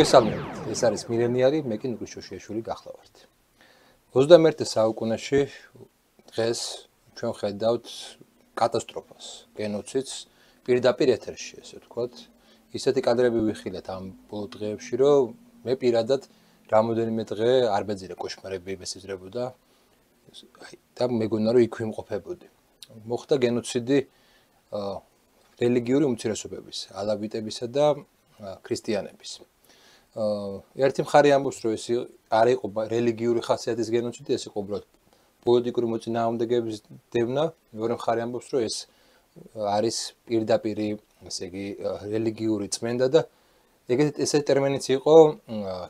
მოგესალმებით. ეს არის მილენიარი, მე კი ნუგის შოშიაშვილი გახლავართ. 21 საუკუნეში დღეს ჩვენ ხედავთ კატასტროფას, გენოციდს პირდაპირ ეთერში, ესე ვთქვათ. ისეთი კადრები ვიხილეთ ამ ბოლო დღეებში, რომ მე პირადად რამოდენიმე დღე არ მეძირე კოშმარები მესიზრებოდა და მეგონა რომ იქ ვიმყოფებოდი. მოხდა გენოციდი რელიგიური უმცირესობების, ალავიტებისა და ქრისტიანების. ერთი მხარე ამბობს, რომ ეს არ იყო რელიგიური ხასიათის გენოციდი, ეს იყო უბრალოდ პოლიტიკური მოწინააღმდეგეების დევნა. მეორე მხარე ამბობს, რომ ეს არის პირდაპირ, ესე იგი, რელიგიური წმენდა და ესეთი ტერმინიც იყო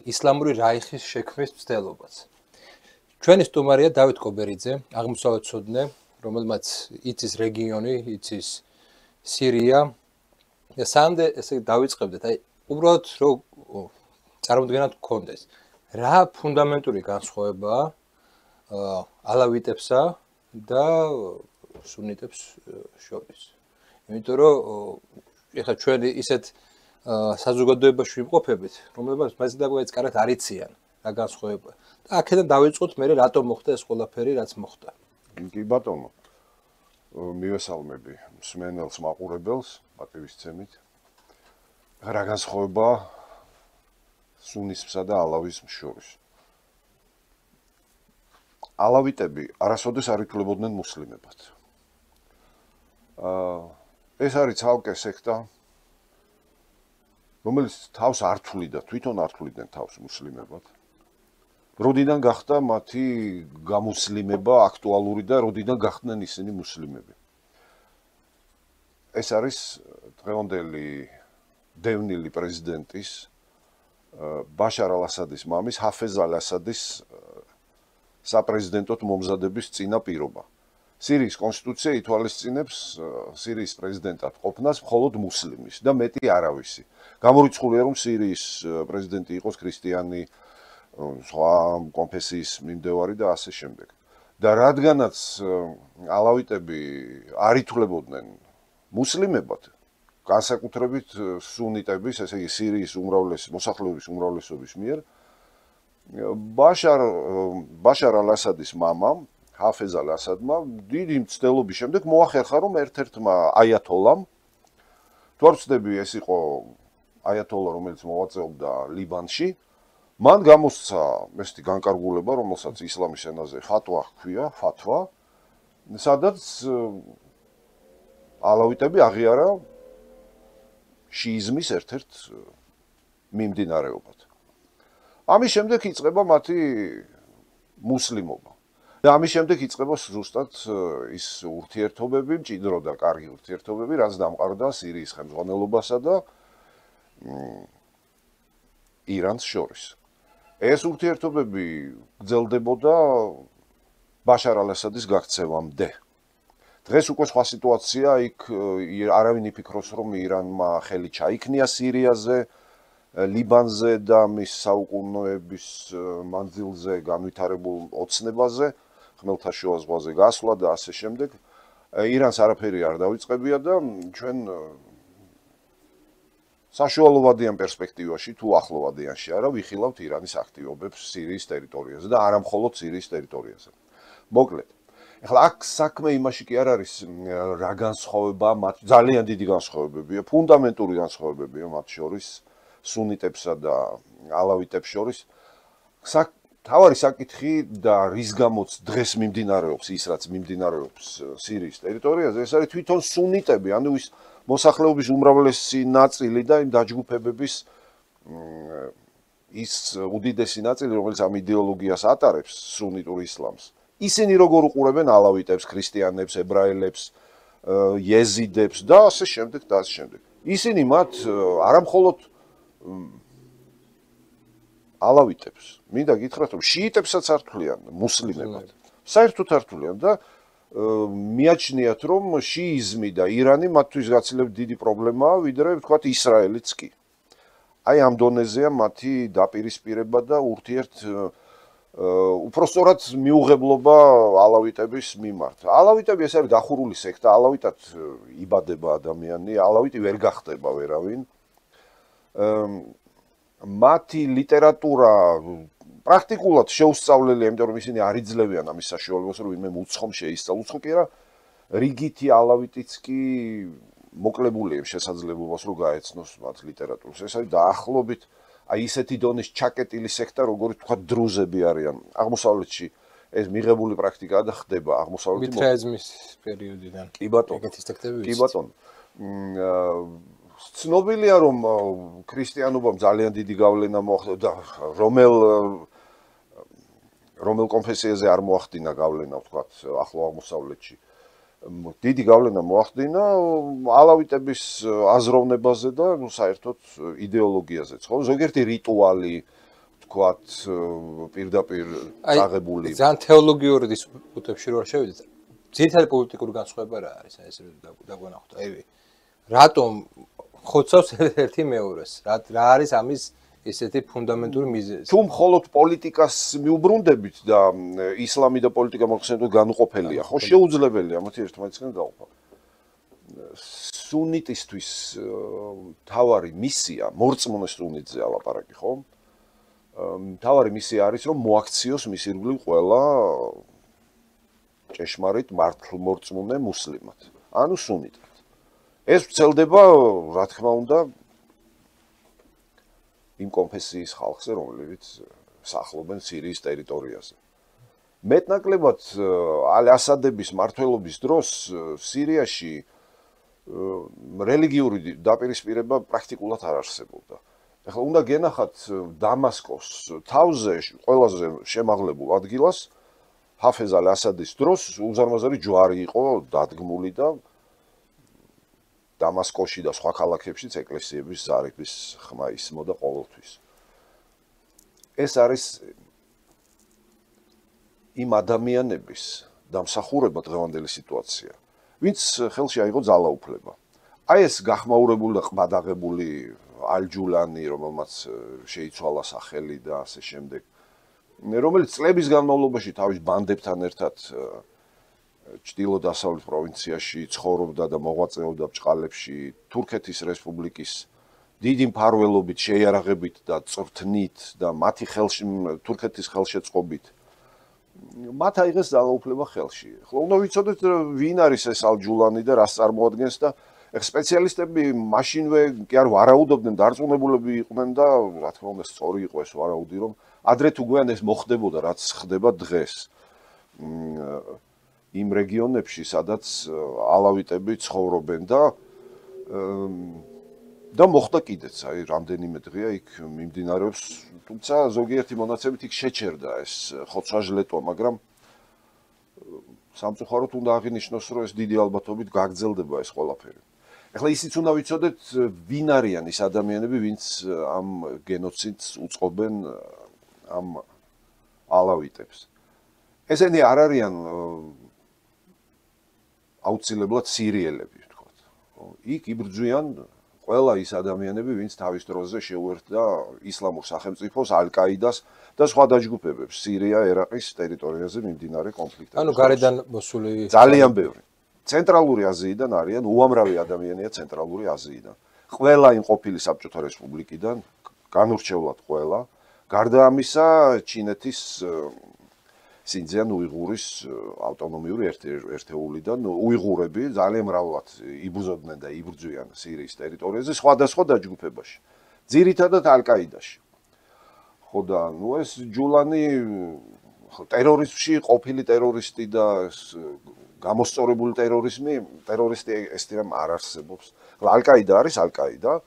ისლამური რაიხის შექმნის მცდელობაც. ჩვენი სტუმარია დავით კობერიძე, აღმოსავლეთმცოდნე, რომელმაც იცის რეგიონი, იცის სირია და სამდე ესე დავიწყებდეთ, აი უბრალოდ რომ წარმოდგენად გქონდეს რა ფუნდამენტური განსხვავებაა ალავიტებსა და სუნიტებს შორის. იმიტომ რომ ეხლა ჩვენ ისეთ საზოგადოებაში ვიმყოფებით, რომლებსაც მასიდაგვეც კარგად არ იციან რა განსხვავებაა. და აქედან დავიწყოთ მე რატომ მოხდა ეს ყველაფერი, რაც მოხდა. კი ბატონო. მივესალმები მსმენელს, მაყურებელს, პატივისცემით. რა განსხვავებაა სუნისმსა და ალავის შორის. ალავიტები არასოდეს არ ითვლებოდნენ მუსლიმებად. ეს არის ცალკე სექტა, რომელიც თავს არ თვლიდა, თვითონ არ თვლიდნენ თავს მუსლიმებად. როდიდან გახდა მათი გამუსლიმება აქტუალური და როდიდან გახდნენ ისინი მუსლიმები. ეს არის დღევანდელი დევნილი პრეზიდენტის ბაშარ ალ-ასადის მამის ჰაფეზ ალ-ასადის საპრეზიდენტოდ მომზადების წინაპირობა. სირიის კონსტიტუცია ითვალისწინებს სირიის პრეზიდენტად ყოფნას მხოლოდ მუსლიმის და მეტი არავისი. გამორიცხულია რომ სირიის პრეზიდენტი იყოს ქრისტიანი, სხვა კონფესიის მიმდევარი და ასე შემდეგ. და რადგანაც ალავიტები არ ითვლებოდნენ მუსლიმებად, განსაკუთრებით სუნიტების, ესე იგი სირიის მოსახლეობის უმრავლესობის მიერ, ბაშარ ალ-ასადის მამამ, ჰაფეზ ალ-ასადმა დიდი მცდელობის შემდეგ მოახერხა, რომ ერთ-ერთმა აიათოლამ, თუ არ ვცდები, ეს იყო აიათოლა, რომელიც მოღვაწეობდა ლიბანში, მან გამოსცა ესეთი განკარგულება, რომელსაც ისლამის ენაზე ფატვა ჰქვია, ფათვა, სადაც ალავიტები აღიარა შიიზმის ერთ-ერთ მიმდინარეობად. ამის შემდეგ იწყება მათი მუსლიმობა. და ამის შემდეგ იწყება ზუსტად ის ურთიერთობები, მჭიდრო და კარგი ურთიერთობები, რაც დამყარდა სირიის ხელმძღვანელობასა და ირანს შორის. ეს ურთიერთობები გრძელდებოდა ბაშარ ალ-ასადის გაქცევამდე. დღეს უკვე სხვა სიტუაცია, იქ არავინ იფიქროს, რომ ირანმა ხელი ჩაიქნია სირიაზე, ლიბანზე და მის საუკუნეების მანძილზე განვითარებულ ოცნებაზე, ხმელთაშუა ზღვაზე გასვლა და ასე შემდეგ. ირანს არაფერი არ დავიწყებია და ჩვენ საშუალოვადიან პერსპექტივაში თუ ახლოვადიანში არა ვიხილავთ ირანის აქტივობებს სირიის ტერიტორიაზე და არა მხოლოდ სირიის ტერიტორიაზე. მოკლედ, ეხლა აქ საქმე იმაში კი არ არის რა განსხვავება მათ, ძალიან დიდი განსხვავებებია, ფუნდამენტური განსხვავებებია მათ შორის, სუნიტებსა და ალავიტებს შორის. თავარი საკითხი და რის გამოც დღეს მიმდინარეობს ის, რაც მიმდინარეობს სირიის ტერიტორიაზე, ეს არის თვითონ სუნიტები, ანუ ის მოსახლეობის უმრავლესი ნაწილი და იმ დაჯგუფებების ის უდიდესი ნაწილი, რომელიც ამ იდეოლოგიას ატარებს სუნიტურ ისლამს. ისინი როგორ უყურებენ ალავიტებს, ქრისტიანებს, ებრაელებს, იეზიდებს და ასე შემდეგ და ასე შემდეგ. ისინი მათ არა მხოლოდ ალავიტებს, მინდა გითხრათ, რომ შიიტებსაც არ თვლიან მუსლიმებად. საერთოდ არ თვლიან და მიაჩნიათ, რომ შიიზმი და ირანი მათთვის გაცილებით დიდი პრობლემაა, ვიდრე ვთქვათ ისრაელიც კი. აი ამ დონეზეა მათი დაპირისპირება და უпростоრად მიუღებლობა ალავიტების მიმართ. ალავიტები ეს არის დახურული სექტა, ალავიტად იბადება ადამიანი, ალავიტი ვერ გახდება ვერავინ. მათი ლიტერატურა პრაქტიკულად შეუსწავლელია, იმიტომ რომ ისინი არ იძლევიან ამის საშუალებას, რომ ვინმე უცხომ შეისწავლოს, ხო კი არა, რიგითი ალავიტიც კი მოკლებულია შესაძლებლობას, რომ გაეცნოს მათ ლიტერატურას. ეს არის დაახლოებით აი ისეთი დონის ჩაკეტილი სექტა, როგორიც თქვა დრუზები არიან. აღმოსავლეთში ეს მიღებული პრაქტიკაა და ხდება აღმოსავლეთის მიტრაიზმის პერიოდიდან. კი ბატონო. ეგეთის ტექსტები კი ბატონო. ცნობილია რომ ქრისტიანობამ ძალიან დიდი გავლენა მოახდინა და რომელ კონფესიაზე არ მოახდინა გავლენა, ვთქვათ, ახლო აღმოსავლეთში. დიდი გავლენა მოახდინა ალავიტების აზროვნებაზე და ნუ საერთოდ იდეოლოგიაზეც, ხო? ზოგიერთი რიტუალი, ვთქვათ, პირდაპირ წაღებული. ძალიან თეოლოგიური დისპუტებში რო შევიდეთ. ძირითადი პოლიტიკური განსხვავება რა არის, აი ეს დაგვანახოთ. აი რატომ ხოცავს ერთი მეორეს? რა არის ამის ესეთი ფუნდამენტური მიზეზი? თუ მხოლოდ პოლიტიკას მიუბრუნდებით და ისლამი და პოლიტიკა მოხსენებოდ განუყოფელია, ხო შეუძლებელია მათი ერთმანეთისგან გაყოფა. სუნიტისთვის თავარი მისია, მორწმუნე სუნიტზე ალაპარაკი, ხო? თავარი მისია არის რომ მოაქციოს მის ირგვლივ ყველა ჭეშმარიტ მართლმორწმუნე მუსლიმად, ანუ სუნიტად. ეს ვრცელდება, რა თქმა უნდა, იმ კონფესიის ხალხზე, რომლებიც სახლობენ სირიის ტერიტორიაზე. მეტნაკლებად ალ-ასადების მმართველობის დროს სირიაში რელიგიური დაპირისპირება პრაქტიკულად არ არსებობდა. ეხლა უნდა გენახათ დამასკოს თავზე ყველაზე შემაღლებულ ადგილას ჰაფეზ ალ-ასადის დროს უზარმაზარი ჯვარი იყო დადგმული და დამასკოში და სხვა ქალაქებშიც ეკლესიების ზარების ხმა ისმოდა ყოველთვის. ეს არის იმ ადამიანების დამსახურება დღევანდელი სიტუაცია, ვინც ხელში აიღო ძალაუფლება. აი ეს გახმაურებული და ყბადაღებული ალ-ჯულანი, რომელმაც შეიცვალა სახელი და ასე შემდეგ, რომელიც წლების განმავლობაში თავის ბანდებთან ერთად ჩრდილო-დასავლეთ პროვინციაში ცხოვრობდა და მოღვაწეობდა ბჭყალებში, თურქეთის რესპუბლიკის დიდი მფარველობით, შეიარაღებით და წვრთნით და მათი თურქეთის ხელშეწყობით მათ აიღეს ძალაუფლება ხელში. ახლა უნდა ვიცოდეთ ვინ არის ეს ალ-ჯულანი და რას წარმოადგენს და სპეციალისტები მაშინვე კი არ ვარაუდობდნენ, დარწმუნებულები იყვნენ და რა თქმა უნდა სწორი იყო ეს ვარაუდი, რომ ადრე თუ გვიან ეს მოხდებოდა, რაც ხდება დღეს. იმ რეგიონებში, სადაც ალავიტები ცხოვრობენ და მოხდა კიდეც, აი რამდენიმე დღეა იქ მიმდინარეობს, თუმცა ზოგიერთი მონაცემით იქ შეჩერდა ეს ხოცვა-ჟლეტვა, მაგრამ სამწუხაროდ უნდა აღინიშნოს, რომ ეს დიდი ალბათობით გაგრძელდება ეს ყველაფერი. ეხლა ისიც უნდა ვიცოდეთ, ვინ არიან ის ადამიანები, ვინც ამ გენოციდს უწყობენ ამ ალავიტებს. ესენი არ არიან აუცილებლად სირიელები, ვთქვათ. იქ იბრძვიან ყველა ის ადამიანები, ვინც თავის დროზე შეუერთდა ისლამურ სახელმწიფოს, ალ-კაიდას და სხვა დაჯგუფებებს სირია, ერაყის ტერიტორიაზე მიმდინარე კონფლიქტებში. ანუ გარედან მოსული ძალიან ბევრი. ცენტრალური აზიიდან არიან, უამრავი ადამიანია ცენტრალური აზიიდან. ყველა იმ ყოფილი საბჭოთა რესპუბლიკიდან, განურჩევლად ყველა, გარდა ამისა, ჩინეთის სინძიან უიღურის ავტონომიური ერთეულიდან უიღურები ძალიან მრავლად იბრძოდნენ და იბრძვიან სირიის ტერიტორიაზე სხვადასხვა დაჯგუფებაში, ძირითადად ალ-კაიდაში. ხო და ნუ ეს ჯულანი ტერორიზმში ყოფილი ტერორისტი და გამოსწორებული ტერორისტი ესტირამ არ არსებობს. ალ-კაიდა არის ალ-კაიდა.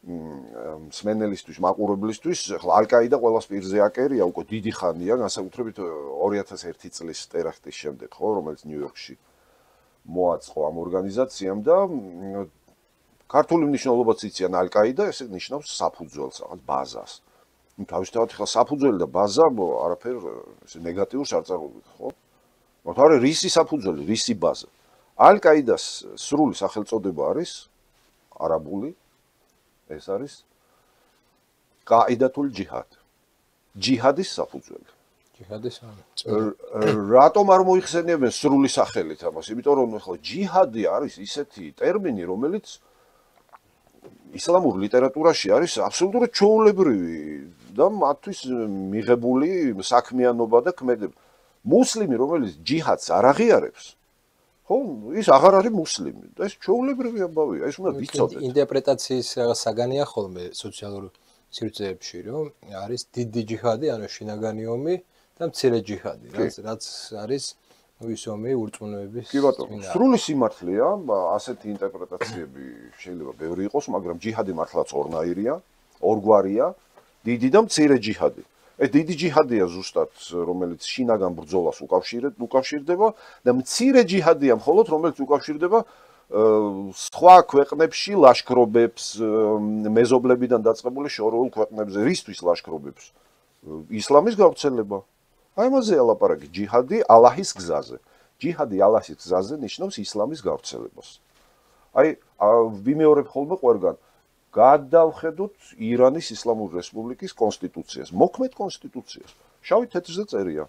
მსმენელისთვის, მაყურებლისთვის, ახლა ალ-კაიდა ყველას პირზე აკერია უკვე დიდი ხანია, განსაკუთრებით 2001 წლის ტერაქტის შემდეგ, ხო, რომელიც ნიუ-იორკში მოაწყო ამ ორგანიზაციამ და ქართული მნიშვნელობაც იციან ალ-კაიდა, ეს ნიშნავს საფუძველს, რაღაც ბაზას. თავისთავად ახლა საფუძველი და ბაზა არაფერ ნეგატიურს არ წარმოგვიდგენთ, ხო? მაგრამ არის რისი საფუძველი, რისი ბაზა? ალ-კაიდას სრული სახელწოდება არის არაბული, ეს არის ყაიდათულ ჯიჰად. ჯიჰადის საფუძველი. ჯიჰადის რატომ არ მოიხსენიებენ სრული სახელით ამას? იმიტომ რომ ახლა ჯიჰადი არის ისეთი ტერმინი, რომელიც ისლამურ ლიტერატურაში არის აბსოლუტურად ჩვეულებრივი და მათთვის მიღებული საქმიანობა და ქმედება. მუსლიმი, რომელიც ჯიჰადს არ აღიარებს, ხო, ის აღარ არის მუსლიმი და ეს ჩვეულებრივი ამბავია, ეს უნდა ვიცოდეთ. ინტერპრეტაციის რაღაც საგანია ხოლმე სოციალურ სივრცეებში, რომ არის დიდი ჯიჰადი, ანუ შინაგანი ომი და მცირე ჯიჰადი, რაც არის ის ომი ურწმუნოების. კი ბატონო, სრული სიმართლეა, ასეთი ინტერპრეტაციები შეიძლება ბევრი იყოს, მაგრამ ჯიჰადი მართლაც ორნაირია, ორგვარია, დიდი და მცირე ჯიჰადი. ეს დიდი ჯიჰადია ზუსტად, რომელიც შინაგან ბრძოლას უკავშირდება და მცირე ჯიჰადია მხოლოდ, რომელიც უკავშირდება სხვა ქვეყნებში ლაშქრობებს, მეზობლებიდან დაწყებული შორეულ ქვეყნებზე, რისთვის ლაშქრობებს? ისლამის გავრცელება. აი ამაზეა ლაპარაკი, ჯიჰადი ალაჰის გზაზე. ჯიჰადი ალაჰის გზაზე ნიშნავს ისლამის გავრცელებას. აი, ვიმეორებ ხოლმე ყველგან. გადავხედოთ ირანის ისლამური რესპუბლიკის კონსტიტუციას, მოქმედ კონსტიტუციას. შავი თეთრზე წერია.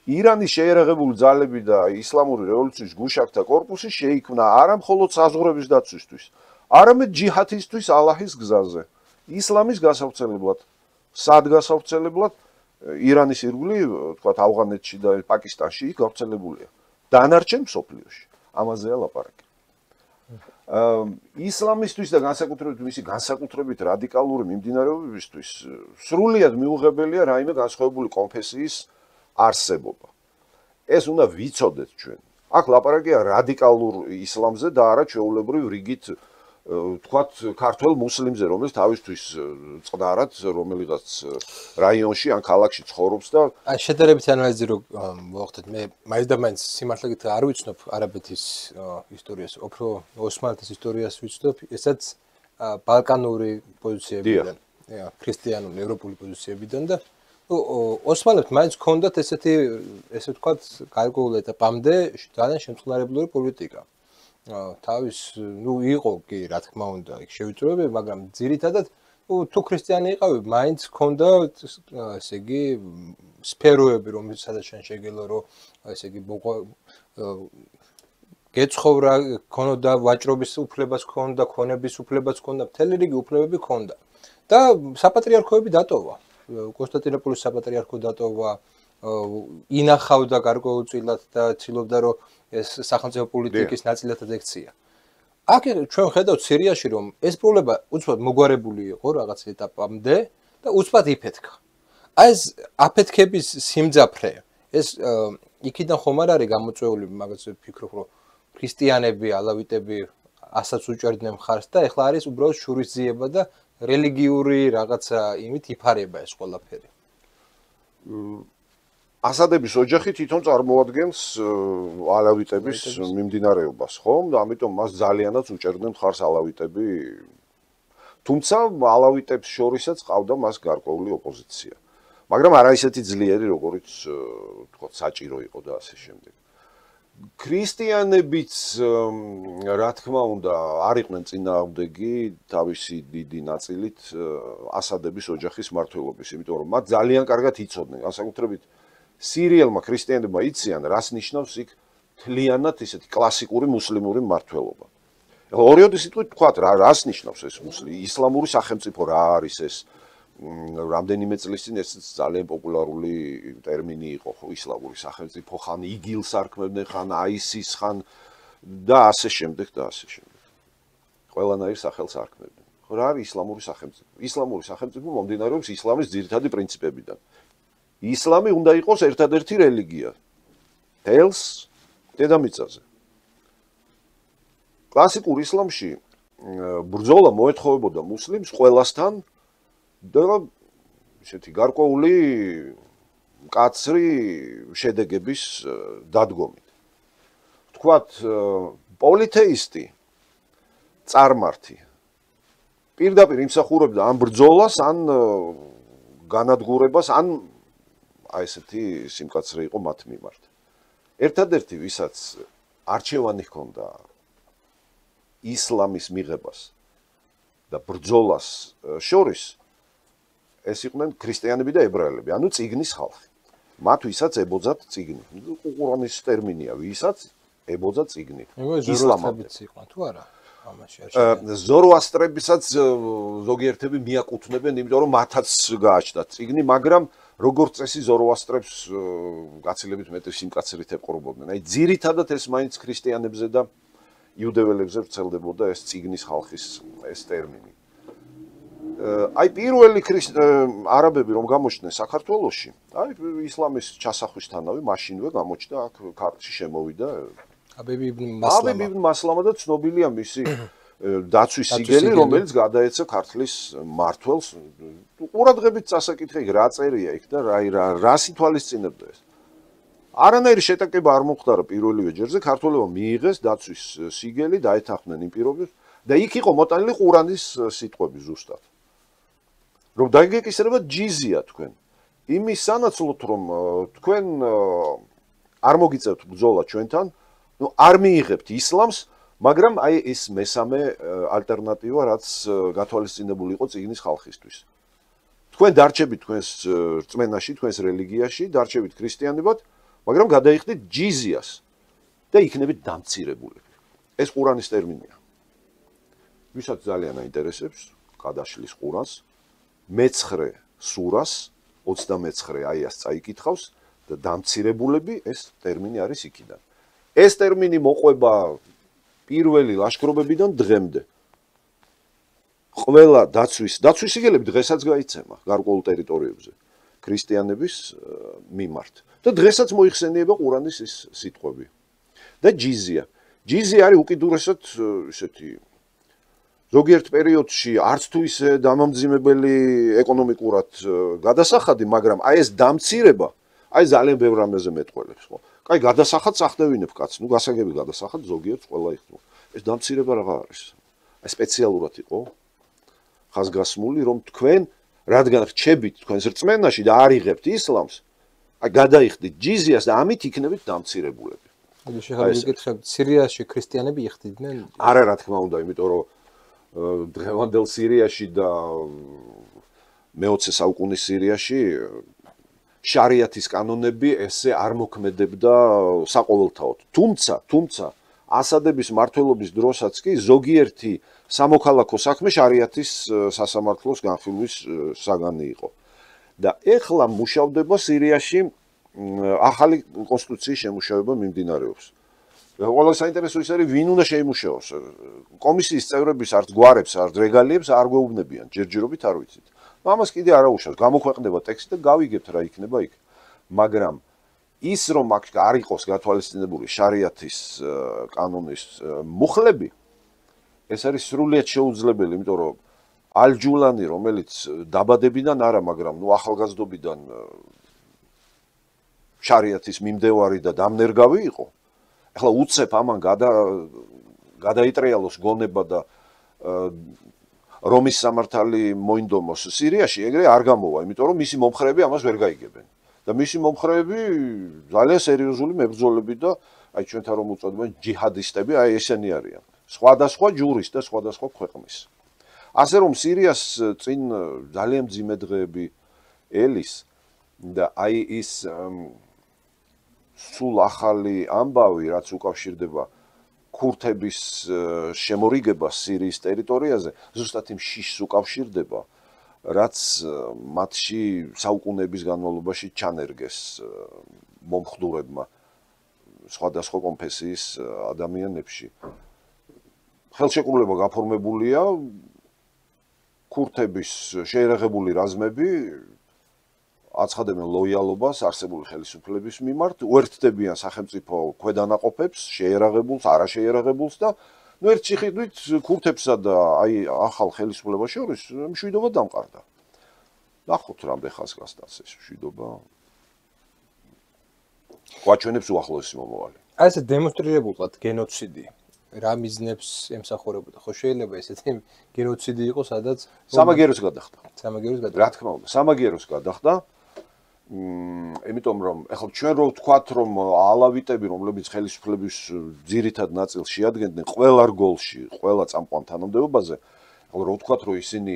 ირანის შეიარაღებული ძალები და ისლამური რევოლუციის გუშაკთა კორპუსი შეიქმნა არა მხოლოდ საზღვრების დაცვისთვის, არამედ ჯიჰადისთვის ალაჰის გზაზე, ისლამის გასავრცელებლად. სად გასავრცელებლად? ირანის ირგვლივ, თქვათ, ავღანეთში და პაკისტანში გავრცელებულია. დანარჩენ მსოფლიოში. ამაზეა ლაპარაკი. ისლამისთვის და განსაკუთრებით მისი განსაკუთრებით რადიკალური მიმდინარეობებისთვის სრულიად მიუღებელია რაიმე განსხვავებული კონფესიის არსებობა. ეს უნდა ვიცოდეთ ჩვენ. აქ ლაპარაკია რადიკალურ ისლამზე და არა ჩვეულებრივ რიგით თქვათ ქართველ მუსლიმზე, რომელიც თავისთვის წყდარად რომელიღაც რაიონში ან ქალაქში ცხოვრობს და აი შედარებითი ანალიზი რო მოახდეთ, მე მაინც და მაინც სიმართლედ არ ვიცნობ არაბეთის ისტორიას, უფრო ოსმალეთის ისტორიას ვიცნობ, ესაც ბალკანური პოზიციებიდან, ქრისტიანული ევროპული პოზიციებიდან და ოსმალებთ მაინც ჰქონდათ ესეთი, ესე ვთქვათ, გარკვეულ ეტაპამდე ძალიან შემწყნარებლური პოლიტიკა. თავის, იყო კი, რა თქმა უნდა, იქ შევიწროებები, მაგრამ ძირითადად თუ ქრისტიანი იყავი, მაინც ჰქონდა, ესე იგი, სფეროები, რომელსაც შენ შეგელო, რომ ესე იგი, გეცხოვრა, ქონოდა ვაჭრობის უფლებას ჰქონდა, ქონების უფლებას ჰქონდა, მთელი რიგი უფლებები ჰქონდა. და საპატრიარქოები დატოვა. კონსტანტინოპოლის საპატრიარქო დატოვა, ინახავდა გარკვეულწილად და ცდილობდა, რომ ეს სახელმწიფო პოლიტიკის ნაწილად ექცია. აქ ჩვენ ხედავთ სირიაში, რომ ეს პრობლემა უცბად მოგვარებული იყო რაღაც ეტაპამდე და უცბად იფეთქა. აი ეს აფეთქების სიმძაფრე, ეს იქიდან ხომ არ არის გამოწვეული, მაგაც ვფიქრობ, რომ ქრისტიანები, ალავიტები ასაც უჭერდნენ მხარს და ეხლა არის უბრალოდ შურისძიება და რელიგიური რაღაცა იმით იფარება ეს ყველაფერი. ასადების ოჯახი თვითონ წარმოადგენს ალავიტების მიმდინარეობას, ხო? და ამიტომ მას ძალიანაც უჭერდნენ მხარს ალავიტები. თუმცა ალავიტებს შორისაც ყავდა მას გარკვეული ოპოზიცია. მაგრამ არა ისეთი ძლიერი, როგორიც თქო, საჭირო იყო და ასე შემდეგ. ქრისტიანებიც, რა თქმა უნდა, არ იყვნენ წინააღმდეგი თავისი დიდი ნაწილით ასადების ოჯახის მმართველობის, იმიტომ რომ მათ ძალიან კარგად იცოდნენ, განსაკუთრებით სირიელმა ქრისტიანებმა იციან, რას ნიშნავს იქ თლიანად ისეთი კლასიკური მუსლიმური მმართველობა. ეხლა ორიოდი სიტყვით თქვათ, რას ნიშნავს ეს ისლამური სახელმწიფო, რა არის ეს? რამდენიმე წლის წინ ეს ძალიან პოპულარული ტერმინი იყო, ხო, ისლამური სახელმწიფო, ხან იგილს არქმევდნენ, ხან აისის, ხან და ასე შემდეგ და ასე შემდეგ. ყველანაირ სახელს არქმევდნენ. ხო, რა არის ისლამური სახელმწიფო? ისლამური სახელმწიფო მომდინარეობს ისლამის ძირითადი პრინციპებიდან. ისლამი უნდა იყოს ერთადერთი რელიგია თელს დედამიწაზე. კლასიკურ ისლამში ბრძოლა მოეთხოვებოდა მუსლიმს ყველასთან და ისეთი გარკვეული მკაცრი შედეგების დადგომით. თქვათ, პოლითეისტი, წარმართი პირდაპირ იმსახურებდა ან ბრძოლას, ან განადგურებას, ან აი ესეთი სიმკაცრე იყო მათ მიმართ. ერთადერთი, ვისაც არჩევანი ჰქონდა ისლამის მიღებას და ბრძოლას შორის, ეს იყვნენ ქრისტიანები და ებრაელები, ანუ წიგნის ხალხი. მათ ვისაც ებოძათ წიგნი. ყურანის ტერმინია, ვისაც ებოძათ წიგნი. ისლამებიც იყვნენ თუ არა? ამაში არ შეიძლება. ზოროასტრებისაც ზოგიერთები მიაკუთვნებენ, იმიტომ რომ მათაც გააჩნდათ წიგნი, მაგრამ როგორც წესი ზოროასტრებს გაცილებით მეტი სიმკაცრით ეყრობოდნენ. აი ძირითადად ეს მაინც ქრისტიანებზე და იუდეველებზე ვრცელდებოდა ეს წიგნის ხალხის ეს ტერმინი. აი პირველი არაბები რომ გამოჩნდნენ საქართველოში, აი ისლამის ჩასახვისთანავე მაშინვე გამოჩნდა აქ ქართლში შემოვიდა აბები იბნ მასლამა და ცნობილია მისი დაცვის სიგელი, რომელიც გადაეცა ქართლის მმართველს. ყურადღებით წასაკითხე იქ რა წერია იქ და რა სითვალისწინებდა ეს. არანაირი შეტაკება არ მოხდა პირველივე ჯერზე, ქართველებმა მიიღეს დაცვის სიგელი, დაეთანხმნენ იმ პირობებს და იქ იყო მოტანილი ყურანის სიტყვები ზუსტად. რომ დაიგეკისრება ჯიზია თქვენ. იმის სანაცვლოდ რომ თქვენ არ მოგიწევთ ბრძოლა ჩვენთან, ნუ არ მიიღებთ ისლამს, მაგრამ აი ეს მესამე ალტერნატივა, რაც გათვალისწინებული იყო წიგნის ხალხისთვის. თქვენ დარჩებით თქვენს რწმენაში, თქვენს რელიგიაში, დარჩებით ქრისტიანებად, მაგრამ გადაიხდით ჯიზიას და იქნებით დამცირებულები. ეს ყურანის ტერმინია. ვისაც ძალიან აინტერესებს, გადაშლის ყურანს, მე-9 სურას, 29 აიას წაიკითხავს და დამცირებულები ეს ტერმინი არის იქიდან. ეს ტერმინი მოყვება პირველი ლაშქრობებიდან დღემდე. ყველა დაცვის სიგელები დღესაც გაიცემა გარკვეულ ტერიტორიებზე ქრისტიანების მიმართ და დღესაც მოიხსენიება ყურანის ის სიტყვები. და ჯიზია. ჯიზია არის უკიდურესად ესეთი ზოგიერთ პერიოდში არც თუ ისე დამამძიმებელი ეკონომიკურად გადასახადი, მაგრამ აი ეს დამცირება, აი ძალიან ბევრ რამეზე მეტყველებს, ხო? კაი, გადასახადს ახდევინებ კაცს, ნუ გასაგები გადასახად ზოგიერთს ყველა იხდო. ეს დამცირება რა არის? აი სპეციალურად იყო ხაზგასმული, რომ თქვენ რადგან რჩებით თქვენს რწმენაში და არ იღებთ ისლამს, აი გადაიხდით ჯიზიას და ამით იქნებით დამცირებულები. მე შეხებები გითხებ, სირიაში ქრისტიანები იხდიდნენ? არა, რა თქმა უნდა, იმიტომ რომ დღევანდელ სირიაში და მე-20 საუკუნის სირიაში შარიათის კანონები ესე არ მოქმედებდა საყოველთაოდ. თუმცა ასადების მმართველობის დროსაც კი ზოგიერთი სამოქალაქო საქმე შარიათის სასამართლოს განხილვის საგანი იყო. და ეხლა მუშავდება სირიაში ახალი კონსტიტუციის შემუშავება მიმდინარეობს. ყველა საინტერესო ის არის, ვინ უნდა შეიმუშაოს. კომისიის წევრების არც გვარებს, არც რეგალიებს არ გვეუბნებიან, ჯერჯერობით არ ვიცით. ამას კიდე არ აუშავს, გამოქვეყნდება ტექსტი და გავიგებთ რა იქნება იქ. მაგრამ ის რომ აქ არ იყოს გათვალისწინებული შარიათის კანონის მუხლები, ეს არის სრულიად შეუძლებელი, იმიტომ რომ ალ-ჯულანი, რომელიც დაბადებიდან არა, მაგრამ ნუ ახალგაზრდობიდან შარიათის მიმდევარი და დამნერგავი იყო. ახლა უცებ ამან გადაიტრიალოს გონება და რომის სამართალი მოინდომოს სირიაში, ეგრე არ გამოვა, იმიტომ რომ მისი მომხრეები ამას ვერ გაიგებენ. და მისი მომხრეები ძალიან სერიოზული მებრძოლები და აი ჩვენთან რომ უწოდებენ ჯიჰადისტები, აი ესენი არიან. სხვადასხვა ჯურის და სხვადასხვა ქვეყნის. ასე რომ სირიას წინ ძალიან მძიმე დღეები ელის და აი ის სულ ახალი ამბავი, რაც უკავშირდება ქურთების შემორიგებას სირიის ტერიტორიაზე, ზუსტად იმ შიშს უკავშირდება, რაც მათში საუკუნეების განმავლობაში ჩანერგეს მომხდურებმა სხვადასხვა კონფესიის ადამიანებში. ხელშეკრულება გაფორმებულია, ქურთების შეერაღებული რაზმები აცხადებენ ლოიალობას არსებული ხელისუფლების მიმართ, უერთდებიან სახელმწიფო ქვედანაყოფებს, შეერაღებულს, არაშეერაღებულს და ნუ ერთ შეხედვით ქურთებსა და აი ახალ ხელისუფლებას შორის მშვიდობა დამყარდა. ნახოთ რამდენ ხანს გასტანს ეს მშვიდობა. გვაჩვენებს უახლოესი მომავალი. აი ესე დემონსტრირებულად გენოციდი რა მიზნებს ემსახურებოდა? ხო შეიძლება ესეთი გენოციდი იყოს, სადაც სამაგეროს გადახდა. სამაგეროს გადახდა. რა თქმა უნდა, სამაგეროს გადახდა. იმიტომ რომ ეხლა ჩვენ რო ვთქვათ რომ ალავიტები რომლებიც ხელისუფლების ძირითად ნაწილს შეადგენდნენ ყველა რგოლში, ყველა წამყვან თანამდებობაზე, ეხლა რო ვთქვათ რომ ისინი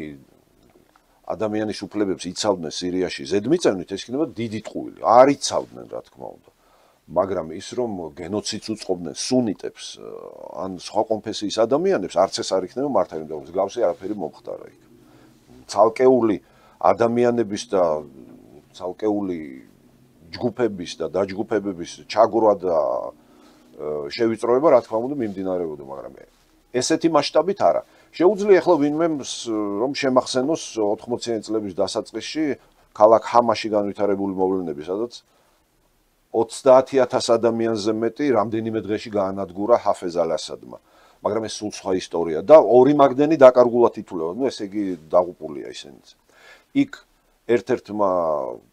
ადამიანის უფლებებს იცავდნენ სირიაში ზედმიწევნით, ეს იქნება დიდი ტყუილი. არ იცავდნენ, რა თქმა უნდა. მაგრამ ის რომ გენოციდს უწყობდნენ სუნიტებს ან სხვა კონფესიის ადამიანებს არც ეს არ იქნება მართალი და მსგავსი არაფერი მომხდარა იქ. ცალკეული ადამიანების და ცალკეული ჯგუფების და დაჯგუფებების ჩაგვრა და შევიწროება რა თქმა უნდა მიმდინარეობდა, მაგრამ ესეთი მასშტაბით არა. შეუძლია ახლა ვინმე რომ შემახსენოს 80-იანი წლების დასაწყისში ქალაქ ჰამაში განვითარებული მოვლენები, სადაც 30,000 ადამიანზე მეტი რამდენიმე დღეში გაანადგურა ჰაფეზ ალ-ასადმა. მაგრამ ეს სულ სხვა ისტორია და ორი მაგდენი დაკარგულად ითვლება. ნუ ესე იგი დაღუპულია ისინიც. იქ ერთ-ერთმა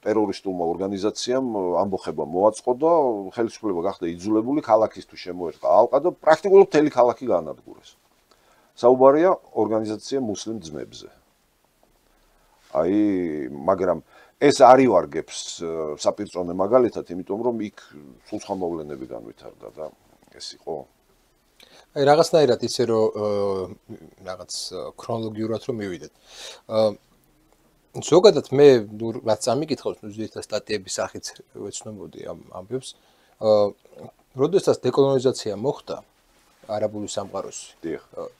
ტერორისტულმა ორგანიზაციამ ამბოხება მოაწყო და ხელისუფლება გახდა იძულებული ქალაქისთვის შემოერტყა ალყა და პრაქტიკულად მთელი ქალაქი გაანადგურეს. საუბარია ორგანიზაცია მუსლიმ ძმებზე. მაგრამ ეს არ ივარგებს საპირწონე მაგალითად, იმიტომ რომ იქ სულ სხვა მოვლენები განვითარდა და ეს იყო რაღაცნაირად ისე რომ რაღაც ქრონოლოგიურად რომ მივიდეთ. ზოგადად მე რაც წამიკითხავს ზუსტად სტატიების სახით ვეცნობოდი ამ ამბებს. როდესაც დეკოლონიზაცია მოხდა არაბული სამყაროს.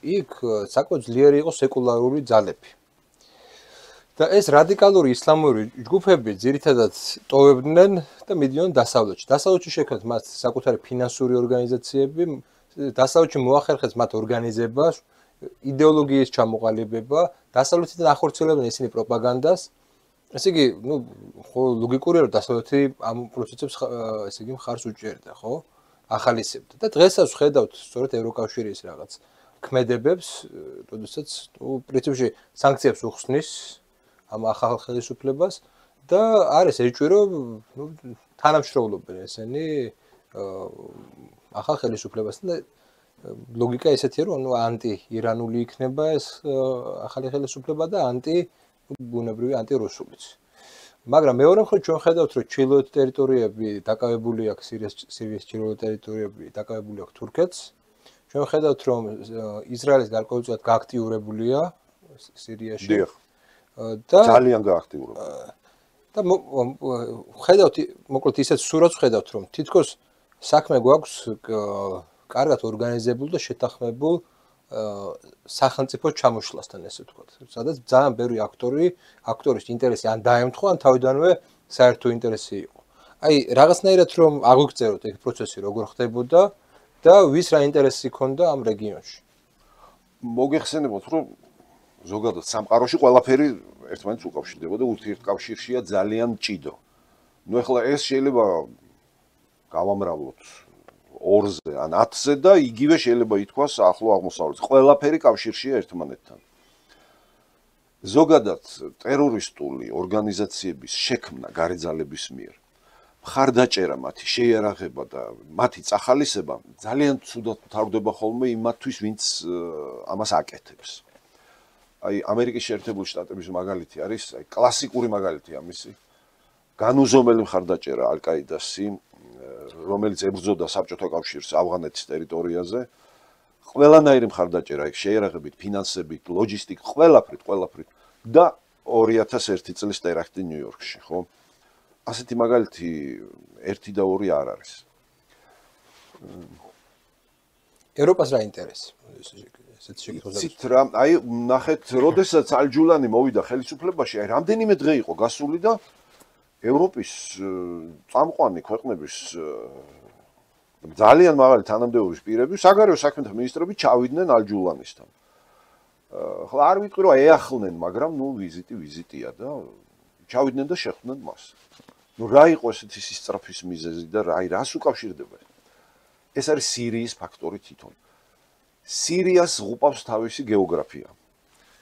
იქ საკმაოდ ძლიერი იყო სეკულარული ძალები. და ეს რადიკალური ისლამური ჯგუფები ძირითადად ტოვებდნენ და მიდიოდნენ დასავლეთში. დასავლეთში შექმნათ მათ საკუთარი ფინანსური ორგანიზაციები, დასავლეთში მოახერხეს მათ ორგანიზებას, იდეოლოგიის ჩამოყალიბება, დასავლეთიდან ახორციელებდნენ ისინი პროპაგანდას. ესე იგი, ნუ ხო ლოგიკურია რომ დასავლეთი ამ პროცესებს ესე იგი მხარს უჭერდა, ხო? ახალისებდა. და დღესაც ვხედავთ სწორედ ევროკავშირის რაღაც ქმედებებს, როდესაც ნუ პრინციპში სანქციებს უხსნის ამ ახალ ხელისუფლებას და არის ეჭვი რომ ნუ თანამშრომლობენ ესენი ახალ ხელისუფლებასთან და ლოგიკა ესეთია რომ ნუ ანტი-ირანული იქნება ეს ახალი ხელისუფლება და ბუნებრივი ანტირუსულიც. მაგრამ მეორე მხრივ ჩვენ ხედავთ რომ ჩრდილოეთ ტერიტორიები დაკავებული აქვს სირიის ჩრდილოეთ ტერიტორიები დაკავებული აქვს თურქეთს. ჩვენ ხედავთ რომ ისრაელის გარკვეულწილად გააქტიურებულია სირიაში. და ძალიან გააქტიურებული. და ხედავთ მოკლედ ისეთ სურათს ხედავთ რომ თითქოს საქმე გვაქვს კარგად ორგანიზებულ და შეთანხმებულ სახელმწიფო ჩამოშლასთან ესე ვთქვათ. სადაც ძალიან ბევრი აქტორის ინტერესი ან დაემთხვა, ან თავიდანვე საერთო ინტერესი იყო. რაღაცნაირად რომ აღვიქწეროთ ეს პროცესი როგორ ხდებოდა და ვის რა ინტერესი ჰქონდა ამ რეგიონში. მოგეხსენებათ რომ ზოგადად სამყაროში ყველაფერი ერთმანეთს უკავშირდება და ურთიერთკავშირშია ძალიან მჭიდრო. ნუ ახლა ეს შეიძლება გავამრავლოთ 2-ზე ან 10-ზე და იგივე შეიძლება ითქვას ახლო აღმოსავლეთში. ყველაფერი კავშირშია ერთმანეთთან. ზოგადად ტერორისტული ორგანიზაციების შექმნა გარეძალების მიერ მხარდაჭერა მათი შეიარაღება და მათი წახალისება ძალიან ცუდად მთავრდება ხოლმე იმათთვის ვინც ამას აკეთებს. ამერიკის შეერთებული შტატების მაგალითი არის კლასიკური მაგალითი ამისი განუზომელი მხარდაჭერა ალ-კაიდასი რომელიც ებრძოდა საბჭოთა კავშირს ავღანეთის ტერიტორიაზე ყველანაირი მხარდაჭერა იქ შეიარაღებით, ფინანსებით, ლოჯისტიკით, ყველაფრით და 2001 წლის ტერაქტი ნიუ-იორკში, ხო? ასეთი მაგალითი 1 და 2 არ არის. ევროპას რა ინტერესი? ესეც შეკითხვა. ნახეთ, როდესაც ალ-ჯულანი მოვიდა ხელისუფლებაში, რამდენიმე დღე იყო გასული და ევროპის წამყვანი ქვეყნების ძალიან მაღალი თანამდებობის პირები, საგარეო საქმეთა მინისტრები ჩავიდნენ ალ-ჯულანისთან. ხო არ ვიტყვი რომ ეახლნენ, მაგრამ ნუ ვიზიტია და ჩავიდნენ და შეხვდნენ მას. ნუ რა იყო ესეთი სისწრაფის მიზეზი და რას უკავშირდება? ეს არის სირიის ფაქტორი თვითონ. სირიას ღუპავს თავისი გეოგრაფია.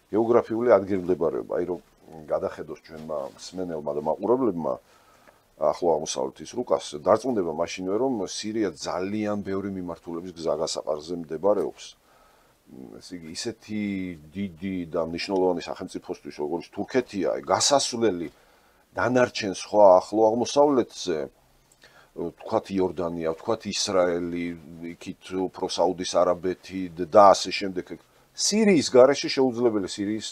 გეოგრაფიული ადგილმდებარეობა, რომ გადახედოს ჩვენმა მსმენელმა და მაყურებლებმა ახლო აღმოსავლეთის რუკას დარწმუნდება მაშინვე რომ სირია ძალიან ბევრი მიმართულების გზაგასაყარზე მდებარეობს. ესე იგი ისეთი დიდი და მნიშვნელოვანი სახელმწიფოსთვის როგორც თურქეთია, გასასვლელი დანარჩენ სხვა ახლო აღმოსავლეთზე, თქვათ იორდანია, თქვათ ისრაელი, იქით უფრო საუდის არაბეთი და ასე შემდეგ. სირიის გარეშე შეუძლებელი სირიის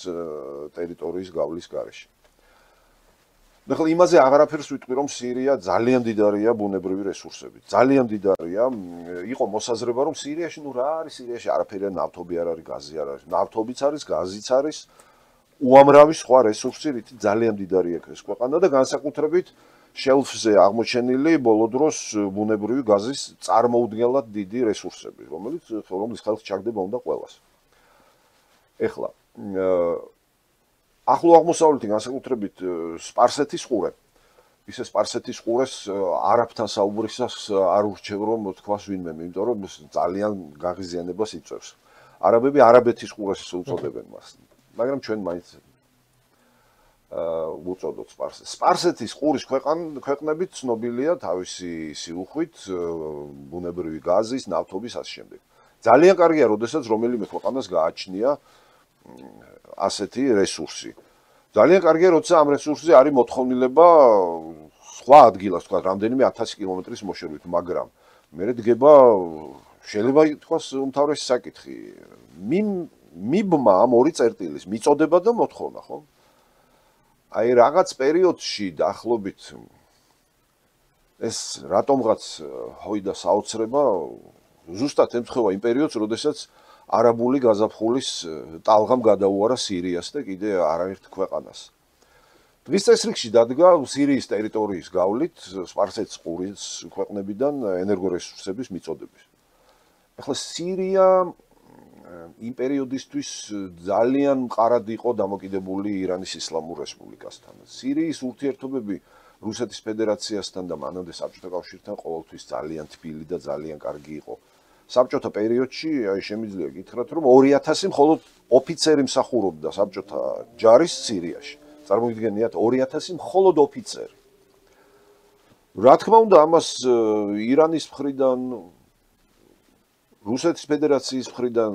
ტერიტორიის გავლის გარეშე. ახლა იმაზე აღარაფერს ვიტყვი, რომ სირია ძალიან მდიდარია ბუნებრივი რესურსებით. ძალიან მდიდარია. იყო მოსაზრება, რომ სირიაში რა არის? სირიაში არაფერია, ნავთობი არ არის, გაზი არ არის. ნავთობიც არის, გაზიც არის. უამრავი სხვა რესურსი, რითი ძალიან მდიდარი ეს ქვეყანა და განსაკუთრებით შელფზე აღმოჩენილი ბოლო დროს ბუნებრივი გაზის წარმოუდგენლად დიდი რესურსები, რომელიც ხალხს ჩაგდება უნდა ყველას. ეხლა ახლო აღმოსავლეთი განსაკუთრებით სპარსეთის ყურე. ისე სპარსეთის ყურეს არაბთან საუბრისას არ ურჩევ რომ თქვას ვინმე, იმიტომ რომ ძალიან გაღიზიანებას იწვევს. არაბები არაბეთის ყურეს უწოდებენ მას. მაგრამ ჩვენ მაინც უწოდოთ სპარსეთს. სპარსეთის ყურის ქვეყნები ცნობილია თავისი სიუხვით, ბუნებრივი გაზის, ნავთობის ასე შემდეგ. ძალიან კარგია, როდესაც რომელიმე ქვეყანას გააჩნია ასეთი რესურსი. ძალიან კარგია, როცა ამ რესურსზე არის მოთხოვნილება სხვა ადგილას, თქვა, რამდენიმე 1000 კილომეტრის მოშორებით, მაგრამ მე დგება შეიძლება ითქვას უმთავრესი საკითხი. მიბმა ამ ორი წერტილის მიწოდება და მოთხოვნა, ხო? აი რაღაც პერიოდში დაახლოებით ეს რატომღაც ჰოიდა საოცრება ზუსტად ემთხვევა იმ პერიოდს, როდესაც არაბული გაზაფხულის ტალღამ გადაუარა სირიას და კიდე არაერთ ქვეყანას. დღის წესრიგში დადგა სირიის ტერიტორიის გავლით სპარსეთის ყურის ქვეყნებიდან ენერგორესურსების მიწოდების. ახლა სირია იმ პერიოდისთვის ძალიან მყარად იყო დამოკიდებული ირანის ისლამურ რესპუბლიკასთან. სირიის ურთიერთობები რუსეთის ფედერაციასთან და მანამდე საბჭოთა კავშირთან ყოველთვის ძალიან თბილი და ძალიან კარგი იყო. საბჭოთა პერიოდში აი შემიძლია გითხრათ, რომ 2000 მხოლოდ ოფიცერი მსახურობდა საბჭოთა ჯარის სირიაში. წარმოგიდგენიათ 2000 მხოლოდ ოფიცერი. რა თქმა უნდა, ამას ირანის მხრიდან რუსეთის ფედერაციის მხრიდან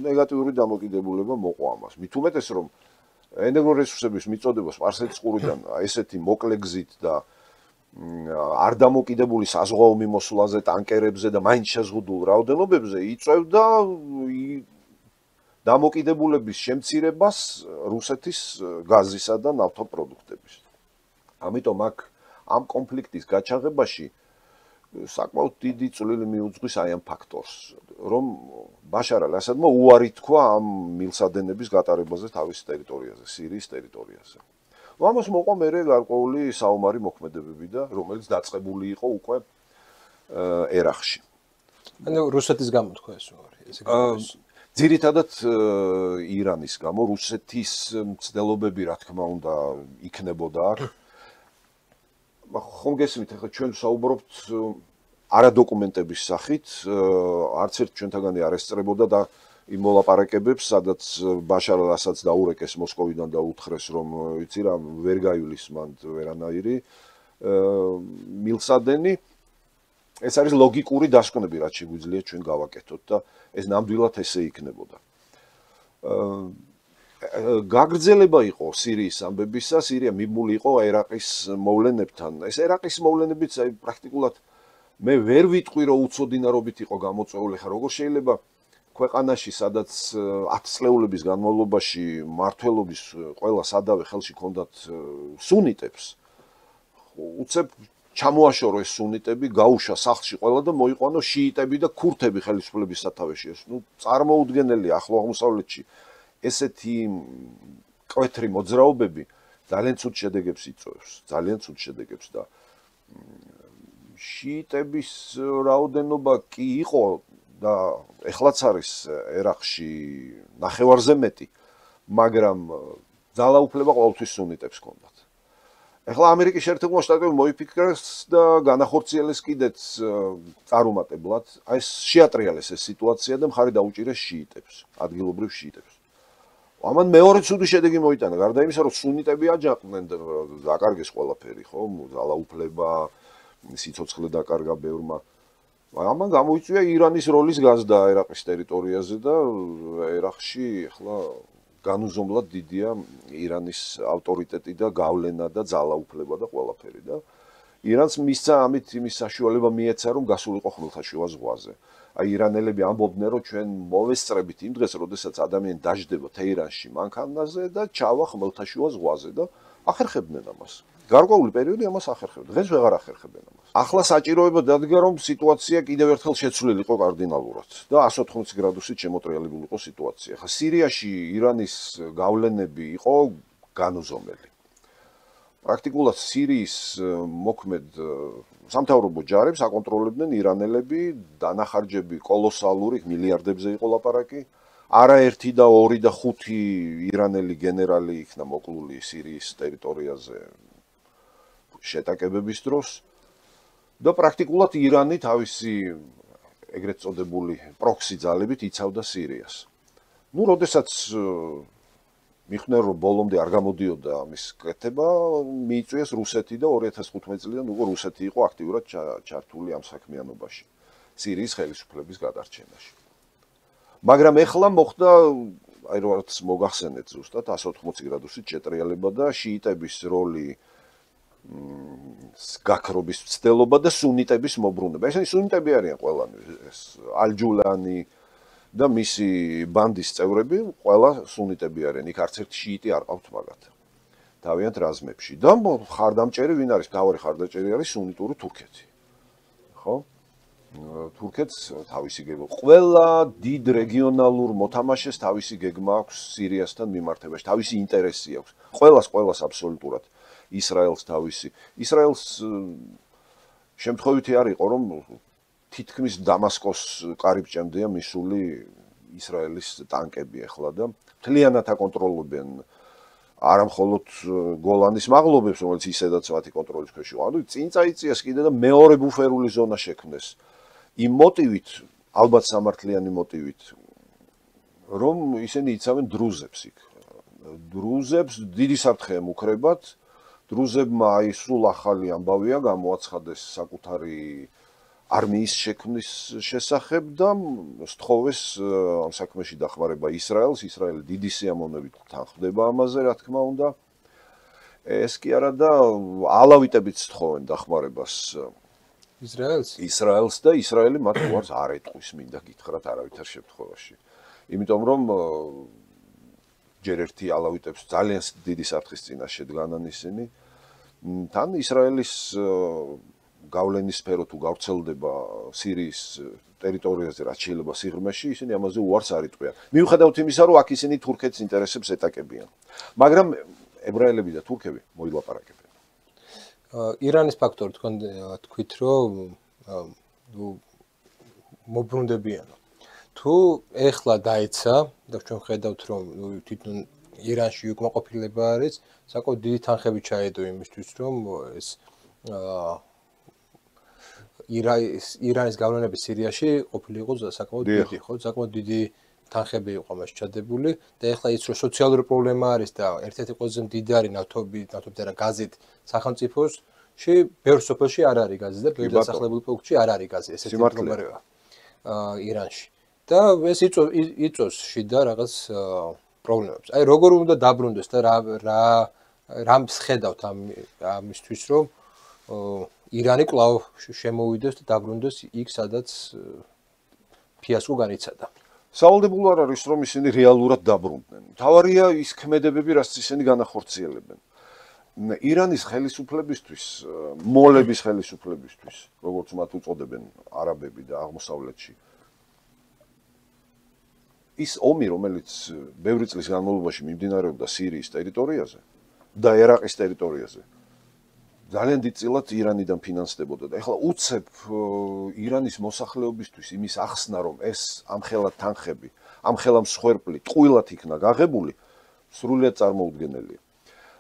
ნეგატიური დამოკიდებულება მოყვა ამას. მით უმეტეს რომ ენერგორესურსების მიწოდება სპარსეთის ყურიდან ესეთი მოკლე გზით და არ დამოკიდებული საზღვაო მიმოსვლაზე, ტანკერებზე და მაინც შეზღუდულ რაოდენობებზე იწევდა დამოკიდებულების შემცირებას რუსეთის გაზისა და ნავთობპროდუქტების. ამიტომ აქ ამ კონფლიქტის გაჩაღებაში საკმაოდ დიდი წვლილი მიუძღვის აი ამ ფაქტორს, რომ ბაშარ ალ-ასადმა უარი თქვა ამ მილსადენების გატარებაზე თავის ტერიტორიაზე, სირიის ტერიტორიაზე. ამას მოყვა მერე გარკვეული საომარი მოქმედებები და რომელიც დაწყებული იყო უკვე ერახში. ანუ რუსეთის გამო თქვა ეს უარი, ესე გამოს. ძირითადად ირანის გამო, რუსეთის მცდელობები რა თქმა უნდა იქნებოდა აქ. ხომ გესმით, ახლა ჩვენ საუბრობთ არადოკუმენტების სახით, არც ერთ ჩვენთაგანი არ ესწრებოდა და იმ მოლაპარაკებებს, სადაც ბაშარ ალ-ასადს დაურეკეს მოსკოვიდან და უთხრეს, რომ იცი რა, ვერ გაივლის მანდ ვერანაირი მილსადენი. ეს არის ლოგიკური დასკვნები, რაც შეგვიძლია ჩვენ გავაკეთოთ და ეს ნამდვილად ესე იქნებოდა. გაგრძელება იყო სირიის ამბებისა, სირია მიმული იყო ერაყის მოვლენებთან. ეს ერაყის მოვლენებიც აი პრაქტიკულად მე ვერ ვიტყვი, რომ უცოდინარობით იყო გამოწვეული, ხა როგორ შეიძლება ქვეყანაში, სადაც 10 წლეულების განმავლობაში მართლობის ყველა სადავე ხელში ჰქონდათ სუნიტებს, უცებ ჩამოაშორო ეს სუნიტები, გაუშვა სახლში ყველა და მოიყვანო შიიტები და ქურთები ხელისუფლების სათავეში. ეს წარმოუდგენელი ახლო აღმოსავლეთში ესეთი კვეთრი მოძრაობები ძალიან ცუდ შედეგებს იწვევს, ძალიან ცუდ შედეგებს და შიიტების რაოდენობა კი იყო და ეხლაც არის ერახში ნახევარზე მეტი, მაგრამ ძალაუფლება ყოველთვის სუნიტებს ჰქონდათ. ეხლა ამერიკის შეერთებულმა შტატებმა მოიფიქრეს და განახორციელეს კიდეც წარუმატებლად, აი შეატრიალეს ეს სიტუაცია და მხარი დაუჭირეს შიიტებს, ადგილობრივ შიიტებს. ამან მეორე ცუდი შედეგი მოიტანა, გარდა იმისა, რომ სუნიტები აჯანყდნენ და დაკარგეს ყველაფერი, ხო, ძალაუფლება, სიცოცხლე დაკარგა ბევრმა. ამან გამოიწვია ირანის როლის გაზდა ერაყის ტერიტორიაზე და ერახში ახლა განუზომლად დიდია ირანის ავტორიტეტი და გავლენა და ძალაუფლება და ყველაფერი და ირანს მისცა ამით იმის საშუალება მიეცა, რომ გასულიყო ხმელთაშუა ზღვაზე. აი ირანელები ამბობდნენ, რომ ჩვენ მოვესწრებით იმ დღეს, როდესაც ადამიანი დაждდება თეირანში მანქანაზე და ჩავა ხმელთაშუა ზღვაზე და ახერხებდნენ ამას. გარკვეული პერიოდი ამას ახერხებდნენ. დღეს ვეღარ ახერხებენ ამას. ახლა საჭიროება დადგა, რომ სიტუაცია კიდევ ერთხელ შეცვლილიყო კარდინალურად და 180 გრადუსით შემოტრიალებულიყო სიტუაცია. ახლა სირიაში ირანის გავლენები იყო განუზომელი. პრაქტიკულად სირიის მოქმედ სამთავრობო ჯარებს აკონტროლებდნენ ირანელები, დანახარჯები კოლოსალური, მილიარდებზე იყო ლაპარაკი. არაერთი და 2 და 5 ირანელი გენერალი იქნა მოკლული სირიის ტერიტორიაზე შეტაკებების დროს და პრაქტიკულად ირანი თავისი ეგრეთ წოდებული პროქსი ძალებით იცავდა სირიას. ნუ, როდესაც მიხდნენ, რომ ბოლომდე არ გამოდიოდა ამის კეთება, მიიწვიეს რუსეთი და 2015 წლიდან უკვე რუსეთი იყო აქტიურად ჩართული ამ საქმიანობაში, სირიის ხელისუფლების გადარჩენაში. მაგრამ ეხლა მოხდა, აი როგორც მოგახსენეთ ზუსტად 180 გრადუსით შეტრიალება და შიიტების როლი გაქრობის ცდელობა და სუნიტების მობრუნება. ესენი სუნიტები არიან ყველანი, ეს ალჯულანი და მისი ბანდის წევრები ყველა სუნიტები არიან. იქ არც ერთი შიიტი არ ყავთ მაგათ. თავიანთ რაზმებში. და ხარდამჭერი ვინ არის? მთავარი ხარდამჭერი არის სუნიტური თურქეთი. ხო? თურქეთს თავისი გეგმა. ყველა დიდ რეგიონალურ მოთამაშეს თავისი გეგმა აქვს სირიასთან მიმართებაში, თავისი ინტერესი აქვს. ყველას აბსოლუტურად. ისრაელს თავისი. ისრაელს შემთხვევითი არ იყო, რომ თითქმის დამასკოს კარიბჭემდეა მისული ისრაელის ტანკები ახლა და მთლიანად აკონტროლებენ არა მხოლოდ გოლანის მაღლობებს, რომელიც ისედაც მათი კონტროლის ქვეშ იყო, ანუ წინ წაიწიეს კიდე და მეორე ბუფერული ზონა შექმნეს. იმ მოტივით, ალბათ სამართლიანი მოტივით, რომ ისინი იცავენ დრუზებს იქ. დრუზებს დიდი საფრთხე ემუქრებათ. დრუზებმა აი სულ ახალი ამბავია გამოაცხადეს საკუთარი არმიის შექმნის შესახებ და სთხოვეს ამ საქმეში დახმარება ისრაელს. ისრაელი დიდი სიამოვნებით თანხმდება ამაზე, რა თქმა უნდა. ეს კი არა და ალავიტებით სთხოვენ დახმარებას ისრაელს და ისრაელი მათ უარს არ ეტყვის, მინდა გითხრათ არავითარ შემთხვევაში. იმიტომ რომ ჯერ ერთი ალავიტებს ძალიან დიდი საფრთხის წინაშე დგანან ისინი. თან ისრაელის გავლენის სფერო თუ გავრცელდება სირიის ტერიტორიაზე, რაც შეიძლება სიღრმეში, ისინი ამაზე უარს არ იტყვიან. მიუხედავად იმისა, რომ აქ ისინი თურქეთის ინტერესებს ეტაკებიან. მაგრამ ებრაელები და თურქები მოილაპარაკებენ. ირანის ფაქტორი თქვით, რომ მობრუნდებიანო. თუ ეხლა დაეცა და ჩვენ ხედავთ, რომ თვითონ ირანში უკმაყოფილება არის, საკმაოდ დიდი თანხები ჩაედო იმისთვის, რომ ეს ირანის გავლენები სირიაში ყოფილიყო საკმაოდ დიდი, ხო? საკმაოდ დიდი თანხები იყო მას ჩადებული და ეხლა ის რომ სოციალური პრობლემა არის და ერთ-ერთი ყველაზე მდიდარი ნავთობით და გაზით სახელმწიფოში ბევრ სოფელში არ არის გაზი და ბევრ დასახლებულ პუნქტში არ არის გაზი, ესეთი მდგომარეობა ირანში. და ეს იწვევს შიდა რაღაც პრობლემებს. აი როგორ უნდა დაბრუნდეს და რამს ხედავთ ამისთვის, რომ ირანი კვლავ შემოვიდეს და დაბრუნდეს იქ, სადაც ფიასკო განიცადა. სავალდებულო არ არის, რომ ისინი რეალურად დაბრუნდნენ. მთავარია ის ქმედებები, რაც ისინი განახორციელებენ. ირანის ხელისუფლებისთვის, მოლების ხელისუფლებისთვის, როგორც მათ უწოდებენ არაბები და აღმოსავლეთში, ის ომი, რომელიც ბევრი წლის განმავლობაში მიმდინარეობდა სირიის ტერიტორიაზე და ერაყის ტერიტორიაზე, ძალიან დიდწილად ირანიდან ფინანსდებოდა და ეხლა უცებ ირანის მოსახლეობისთვის იმის ახსნა, რომ ეს ამხელა თანხები, ამხელა მსხვერპლი ტყუილად იქნა გაღებული, სრულიად წარმოუდგენელია.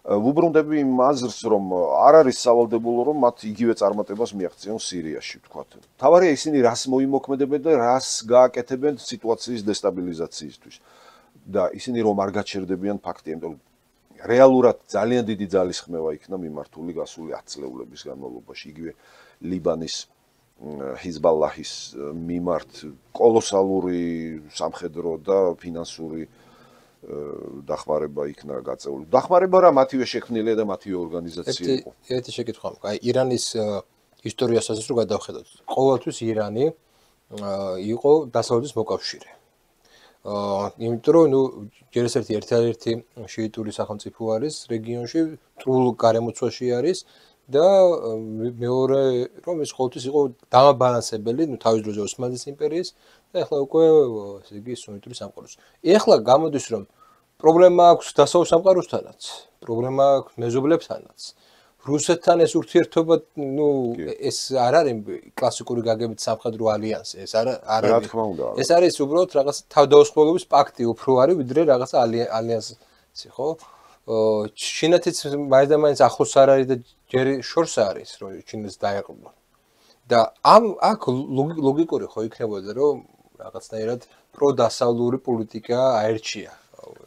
ვუბრუნდები იმ აზრს, რომ არ არის სავალდებულო, რომ მათ იგივე წარმატებას მიაღწიონ სირიაში, ვთქვათ. მთავარია ისინი რას მოიმოქმედებენ და რას გააკეთებენ სიტუაციის დესტაბილიზაციისთვის. და ისინი რომ არ გაჩერდებიან ფაქტია, იმიტომ რომ რეალურად ძალიან დიდი ძალისხმევა იქნა მიმართული გასული 10 წლეულების განმავლობაში, იგივე ლიბანის ჰიზბალაჰის მიმართ კოლოსალური სამხედრო და ფინანსური დახმარება იქნა გაწეული. დახმარება რა მათივე შექმნილია და მათივე ორგანიზაცია იყო. ერთი შეკითხვა მაქვს. აი ირანის ისტორიასაც რო გადავხედოთ, ყოველთვის ირანი იყო დასავლეთის მოკავშირე. იმიტომ რომ ჯერ ერთ-ერთი შიიტური სახელმწიფო არის რეგიონში, ტრულ გარემოცვაში არის და მეორე რომ ეს ყოველთვის იყო დამაბალანსებელი, თავის დროზე ოსმალეთის იმპერიის და ახლა უკვე ესე იგი სუნიტური სამყაროს. ეხლა გამოდის რომ პრობლემა აქვს დასავლურ სამყაროსთანაც, პრობლემა აქვს მეზობლებთანაც. რუსეთთან ეს ურთიერთობა, ეს არ არის კლასიკური გაგებით სამხედრო ალიანსი, ეს არ არის. რა თქმა უნდა. ეს არის უბრალოდ რაღაც თავდაუსხმელობის პაქტი უფრო არის, ვიდრე რაღაც ალიანსი, ხო? ჩინეთიც მაინც ახლოს არ არის და ჯერ შორს არის, რომ ჩინეთს დაეყრდნო. და აქ ლოგიკური ხო იქნებოდა, რომ რაღაცნაირად პროდასავლური პოლიტიკა აერჩია.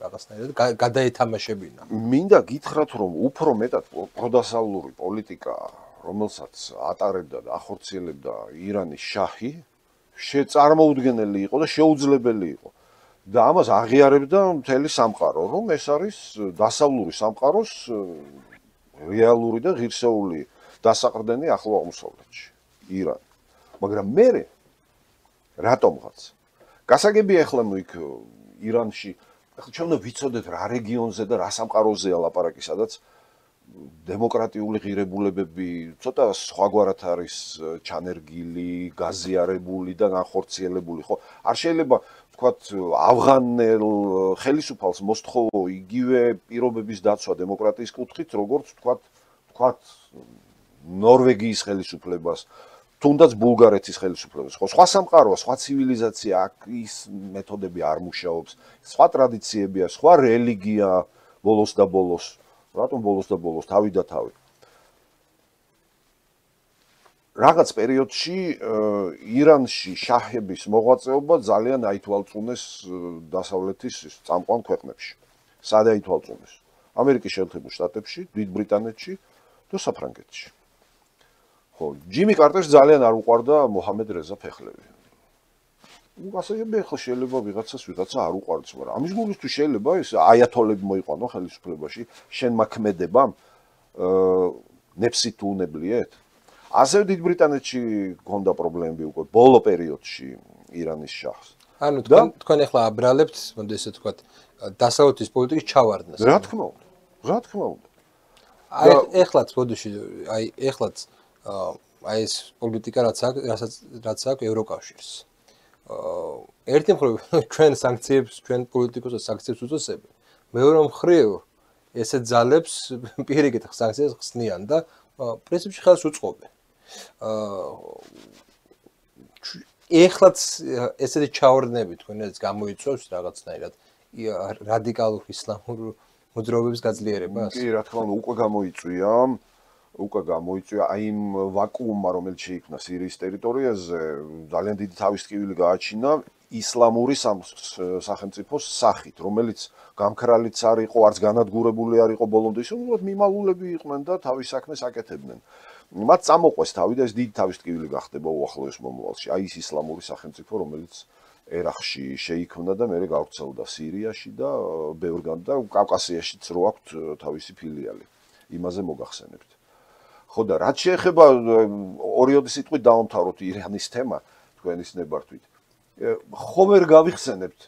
რაღაცნაირად გადაეთამაშებინა. მინდა გითხრათ, რომ უფრო მეტად პროდასავლური პოლიტიკა, რომელსაც ატარებდა და ახორციელებდა ირანის შაჰი, წარმოუდგენელი იყო და შეუძლებელი იყო. და ამას აღიარებდა მთელი სამყარო, რომ ეს არის დასავლური სამყაროს რეალური და ღირსეული დასაყრდენი ახლო აღმოსავლეთში, ირანი. მაგრამ მე რატომღაც გასაგებია ახლა იქ ირანში ახლა ჩვენ ვიცოდეთ რა რეგიონზე და რა სამყაროზეა ლაპარაკი, სადაც დემოკრატიული ღირებულებები ცოტა სხვაგვარად არის ჩანერგილი, გაზიარებული და განხორციელებული, ხო? არ შეიძლება ვთქვათ ავღანელ ხელისუფალს მოსთხოვო იგივე პირობების დაცვა დემოკრატიის კუთხით, როგორც ვთქვათ ნორვეგიის ხელისუფლებას, თუნდაც ბულგარეთის ხელისუფლებას, ხო? სხვა სამყაროა, სხვა ცივილიზაცია, აქ ის მეთოდები არ მუშაობს, სხვა ტრადიციებია, სხვა რელიგია, ბოლოს და ბოლოს. რატომ ბოლოს და ბოლოს თავი და თავი. რაღაც პერიოდში ირანში შაჰების მოღვაწეობა ძალიან აითვალწუნეს დასავლეთის წამყვან ქვეყნებში. სად აითვალწუნეს? ამერიკის შეერთებულ შტატებში, დიდ ბრიტანეთში და საფრანგეთში. ხო, ჯიმი კარტერს ძალიან არ უყვარდა მოჰამედ რეზა ფეხლევი. გასაგებია, ახლა შეიძლება ვიღაცას ვიღაცა არ უყვარდეს, მაგრამ ამის გულისთვის შეიძლება ეს აიათოლები მოიყვანო ხელისუფლებაში, შენ მაქმედებამ ნეფსით უნებლიეთ. ასევე დიდ ბრიტანეთში გქონდა პრობლემები უკვე ბოლო პერიოდში ირანის შაჰს. ანუ თქვენ ახლა აბრალებთ, მოდი ესე ვთქვათ, დასავლეთის პოლიტიკის ჩავარდნას. რა თქმა უნდა. რა თქმა უნდა. აი ეხლაც ბოდიში, აი ეხლაც აი ეს პოლიტიკა რაც აქვს ევროკავშირს. ერთი მხრივ ჩვენ სანქციებს, ჩვენ პოლიტიკოსებს სანქციებს უწევთ. მეორე მხრივ ესე ძალებს პირიქით სანქციებს ხსნიან და პრინციპში ხელს უწყობენ. ეხლაც ესეთი ჩავარდნები თქვენაც გამოიწვევს რაღაცნაირად რადიკალურ ისლამურ მოძრაობების გაძლიერებას. კი, რა თქმა უნდა, უკვე გამოიწვია აი იმ ვაკუუმმა, რომელიც შეიქმნა სირიის ტერიტორიაზე, ძალიან დიდი თავისტკივილი გააჩინა ისლამური სახელმწიფოს სახით, რომელიც გამქრალიც არ იყო, არც განადგურებული არ იყო ბოლომდე, უბრალოდ მიმალულები იყვნენ და თავის საქმეს აკეთებდნენ. მათ წამოყვეს თავი და ეს დიდი თავისტკივილი გახდება უახლოეს მომავალში. აი ის ისლამური სახელმწიფო, რომელიც ერახში შეიქმნა და მეორე გავრცელდა სირიაში და ბევრგან და კავკასიაშიც რო აქვთ თავისი ფილიალი. იმაზე მოგახსენებთ. ხო და რაც შეეხება ორიოდი სიტყვით დავამთავროთ ირანის თემა თქვენის ნებართვით. ხო ვერ გავიხსენებთ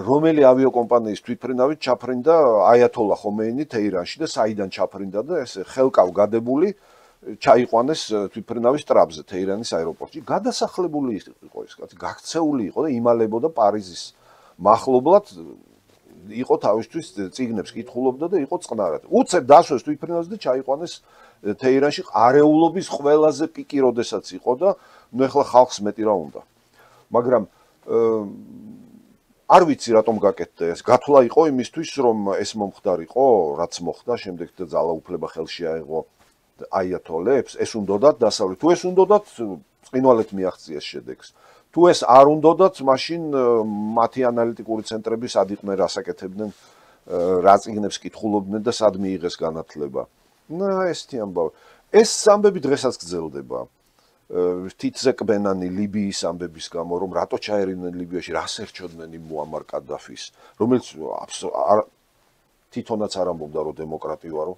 რომელი ავიაკომპანიის თვითმფრინავით ჩაფრინდა აიათოლა ხომეინი თეირანში და საიდან ჩაფრინდა და ეს ხელკავ გადებული ჩაიყვანეს თვითმფრინავის ტრაპზე თეირანის აეროპორტში. გადასახლებული იყო ეს კაცი, გაქცეული იყო და იმალებოდა პარიზის მახლობლად იყო თავისთვის წიგნებს კითხულობდა და იყო წყნარად. უცებ დასვეს თვითმფრინავს და ჩაიყვანეს თეირანში არეულობის ყველაზე პიკი როდესაც იყო და ნუ ეხლა ხალხს მეტი რა უნდა. მაგრამ არ ვიცი რატომ გაკეთდა ეს. გათვლა იყო იმისთვის რომ ეს მომხდარიყო, რაც მოხდა, შემდეგ და ძალაუფლება ხელში აიღო აიათოლებს, ეს უნდათ დასავლეთ. თუ ეს უნდათ, წინვალეთ მიაღწიეს შედეგს. თუ ეს არ უნდათ, მაშინ მათი ანალიტიკური ცენტრები სად იყვნენ, რას აკეთებდნენ, რა წიგნებს კითხულობდნენ და სად მიიღეს განათლება. ესეთი ამბავი. ეს ამბები დღესაც გრძელდება. თითზე კბენანი ლიბიის ამბების გამო, რომ რატო ჩაერიდნენ ლიბიაში, რას ერჩოდნენ იმ მუამარ კადაფის, რომელიც თვითონაც არ ამბობდა, რომ დემოკრატი ვარო.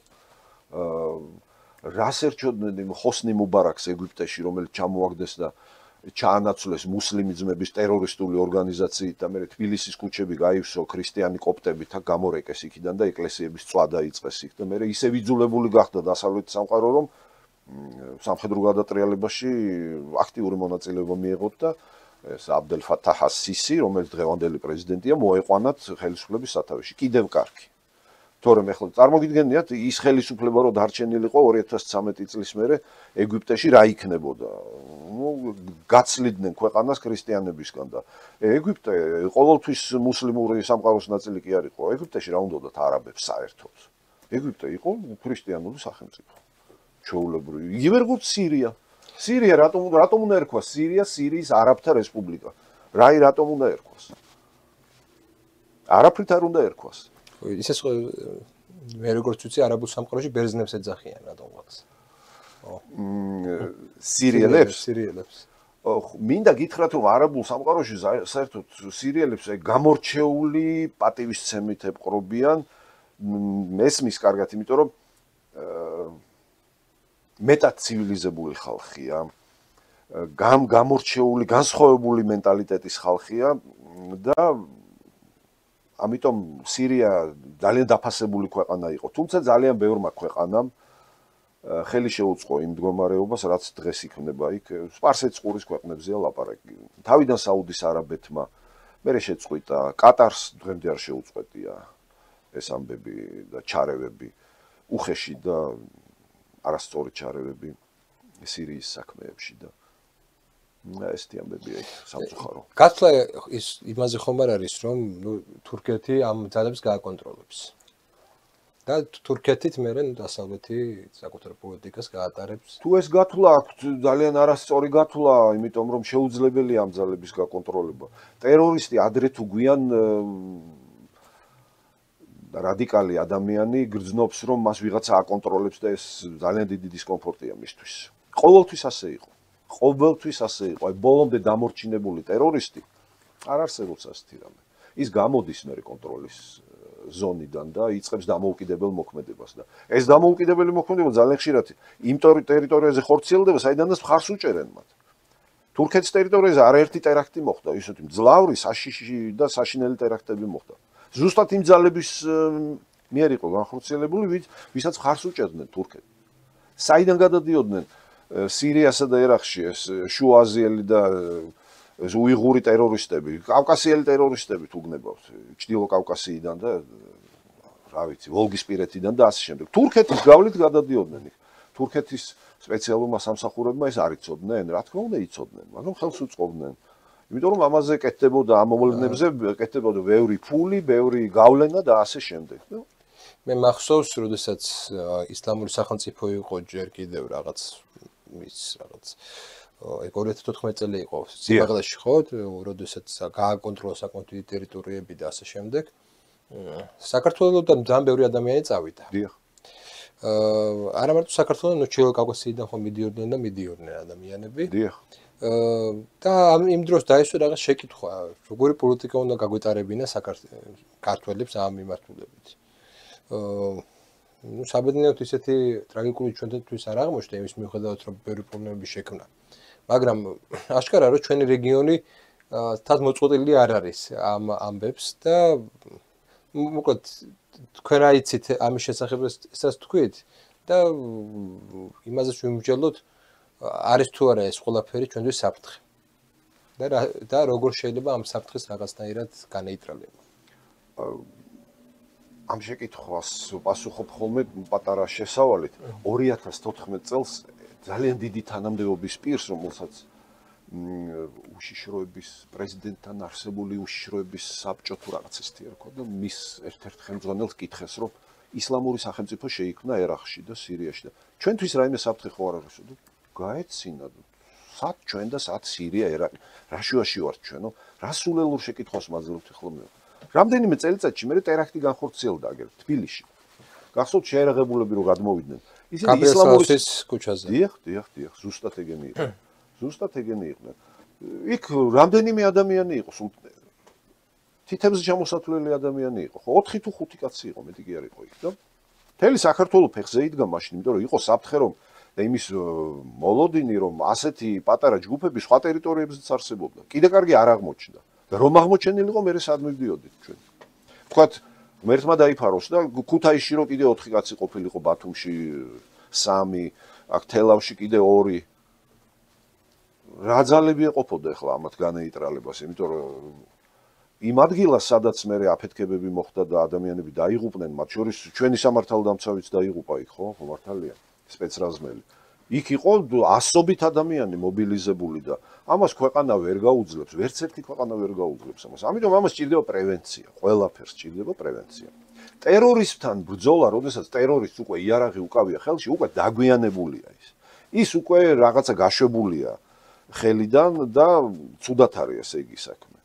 რას ერჩოდნენ იმ ხოსნი მუბარაკს ეგვიპტეში, რომელიც ჩამოაგდეს და ჩაანაცვლეს მუსლიმი ძმების ტერორისტული ორგანიზაციით და მე თბილისის ქუჩები გაივსო ქრისტიანი კოპტებით და გამორეკეს იქიდან და ეკლესიების წვა დაიწყეს იქ და მე ისე ვიძულებული გახდა დასავლეთ სამყარო რომ სამხედრო გადატრიალებაში აქტიური მონაწილეობა მიიღოთ და ეს აბდელ ფათაჰ ას-სისი რომელიც დღევანდელი პრეზიდენტია მოეყვანათ ხელისუფლების სათავეში კიდევ კარგი თორემ ახლა წარმოგიდგენიათ ის ხელისუფლება რო დარჩენილიყო 2013 წლის მერე ეგვიპტეში რა იქნებოდა გაცლიდნენ ქვეყანას ქრისტიანებისგან და ეგვიპტე ყოველთვის მუსლიმური სამყაროს ნაწილი კი არ იყო ეგვიპტეში რა უნდათ არაბებს საერთოდ ეგვიპტე იყო ქრისტიანული სახელმწიფო ჩვეულებრივი იგივე როგორც სირია რატომ უნდა ერქვას სირიის არაბთა რესპუბლიკა რატომ უნდა ერქვას არაფრით არ უნდა ერქვას ისე მე როგორც ვიცი არაბულ სამყაროში ბერძნებს ეძახიან რატომ ვახს სირიელებს მინდა გითხრათ რომ არაბულ სამყაროში საერთოდ სირიელებს გამორჩეული პატივისცემით ეპყრობიან მესმის კარგად იმიტომ რომ მეტად ცივილიზებული ხალხია გამორჩეული განსხვავებული მენტალიტეტის ხალხია და ამიტომ სირია ძალიან დაფასებული ქვეყანა იყო თუმცა ძალიან ბევრმა ქვეყანამ ხელი შეუწყო იმ მდგომარეობას რაც დღეს იქნება იქ სპარსეთის ყურის ქვეყნებზეა ლაპარაკი თავიდან საუდის არაბეთმა მერე შეწყვიტა კატარს დღემდე არ შეუწყვეტია ეს ამბები და ჩარევები უხეში და არასწორი ჩარევები სირიის საქმეებში და ესეთი ამბებია იქ სამწუხარო. გასვლა ის იმაზე ხომ არ არის რომ თურქეთი ამ ძალებს გააკონტროლებს. და თურქეთით მერე დასავლეთი საკუთარ პოლიტიკას გაატარებს. თუ ეს გათვლა აქვს ძალიან არასწორი გათვლა, იმიტომ რომ შეუძლებელია ამ ძალების გაკონტროლება. ტერორისტი ადრე თუ გვიან რადიკალი ადამიანი გრძნობს რომ მას ვიღაცა აკონტროლებს და ეს ძალიან დიდი დისკომფორტია მისთვის. ყოველთვის ასე იყო. ყოველთვის ასე იყო. აი ბოლომდე დამორჩინებული ტერორისტი არ არსებობს ასეთი რამე. ის გამოდის მერე კონტროლის ზონიდან და იწყებს დამოუკიდებელ მოქმედებას და ეს დამოუკიდებელი მოქმედება ძალიან ხშირად იმ ტერიტორიაზე ხორციელდება, საიდანაც მხარს უჭერენ მათ. თურქეთის ტერიტორიაზე არაერთი ტერაქტი მოხდა, ისეთი მძლავრი საშიში და საშინელი ტერაქტები მოხდა. ზუსტად იმ ძალების მიერ იყო განხორციელებული, ვისაც მხარს უჭერდნენ თურქები. საიდან გადადიოდნენ სირიასა და ერაყში ეს შუაზიელი და უიღური ტერორისტები, კავკასიელი ტერორისტები თუ გნებავთ, ჩრდილო კავკასიიდან და რა ვიცი, ვოლგისპირეთიდან და ასე შემდეგ. თურქეთის გავლით გადადიოდნენ იქ. თურქეთის სპეციალურმა სამსახურებმა ეს არ იცოდნენ, რა თქმა უნდა იცოდნენ, მაგრამ ხელს უწყობდნენ. იმიტომ რომ ამაზე კეთდებოდა ამ მოვლენებზე, კეთდებოდა ბევრი ფული, ბევრი გავლენა და ასე შემდეგ. მე მახსოვს, როდესაც ისლამური სახელმწიფო იყო ჯერ კიდევ რაღაც 2014 წელი იყო სიმაღლეში ხო, როდესაც გააკონტროლა საკმაოდ დიდი ტერიტორიები და ასე შემდეგ. საქართველოსთან ძალიან ბევრი ადამიანი წავიდა. დიახ. არა მარტო საქართველოს, ჩრდილო კავკასიიდან ხო მიდიოდნენ ადამიანები. დიახ. და იმ დროს დაისვა რაღაც შეკითხვა, როგორი პოლიტიკა უნდა გაგვეტარებინა საქართველოს ამ მიმართულებით. ну საბედნიეროდ ისეთი ტრაგიკული ჩვენთვის არ აღმოჩნდა იმის მიუხედავად რომ ბევრი პრობლემები შექმნა. მაგრამ აშკარა რომ ჩვენი რეგიონი თად მოწყვეტილი არ არის ამ ამბებს და მოკლედ თქვენ რა იცით ამის შესახებ ესაც თქვით და იმაზეც ვიმსჯელოთ არის თუ არა ეს ყველაფერი ჩვენთვის საფრთხე. და როგორ შეიძლება ამ საფრთხეს რაღაცნაირად განეიტრალება. ამ შეკითხვას პასუხობ ხოლმე პატარა შესავალით 2014 წელს ძალიან დიდი თანამდებობის პირს, რომელსაც უშიშროების პრეზიდენტთან არსებული უშიშროების საბჭო თუ რაღაც ესეთი ერქვა და მის ერთ-ერთ ხელმძღვანელს კითხეს, რომ ისლამური სახელმწიფო შეიქმნა ერაყში და სირიაში და ჩვენთვის რაიმე საფრთხე ხო არ არის? გაეცინა სად ჩვენ და სად სირია ერაყი? რა შუაში ვართ ჩვენო? რა სულელურ შეკითხვას მაძლევთ ახლა მე? რამდენიმე წელიწადში მე ტერაქტი განხორციელდა აგერ თბილისში. გახსოვთ შეერაღებულები რომ გადმოვიდნენ. ისინი ისლამურის ქუჩაზე. დიახ, ზუსტად ეგენი იყო. ზუსტად ეგენი იყვნენ. იქ რამდენიმე ადამიანი იყო, თითებზე ჩამოსათვლელი ადამიანი იყო. ხო 4 თუ 5 კაცი იყო, მეტი კი არ იყო იქ და მთელი საქართველოს ფეხზე იდგა მაშინ, იმიტომ რომ იყო საფრთხე რომ და იმის მოლოდინი, რომ ასეთი პატარა ჯგუფები სხვა ტერიტორიებზეც არსებობდა. კიდე კარგი არ აღმოჩნდა. და რომ აღმოჩენილიყო, მე სად მივდიოდით ჩვენ. თქვათ, მერთმა დაიფაროს და ქუთაისში რო კიდე 4 კაცი ყოფილიყო, ბათუმში 3, აქ თელავში კიდე 2. რა ძალები ეყოფოდა ახლა ამათ განეიტრალებას, იმიტომ რომ იმ ადგილას, სადაც მე აფეთქებები მოხდა და ადამიანები დაიღუპნენ, მათ შორის ჩვენი სამართალდამცავიც დაიღუპა იქ, ხო, მართალია, სპეცრაზმელი. იქ იყო ასობით ადამიანი მობილიზებული და ამას ქვეყანა ვერ გაუძლებს, ვერც ერთი ქვეყანა ვერ გაუძლებს ამას. ამიტომ ამას სჭირდება პრევენცია, ყველაფერს სჭირდება პრევენცია. ტერორიზმთან ბრძოლა, როდესაც ტერორისტს უკვე იარაღი უკავია ხელში, უკვე დაგვიანებულია ის. ის უკვე რაღაცა გაშვებულია ხელიდან და ცუდად არის ესე იგი საქმე.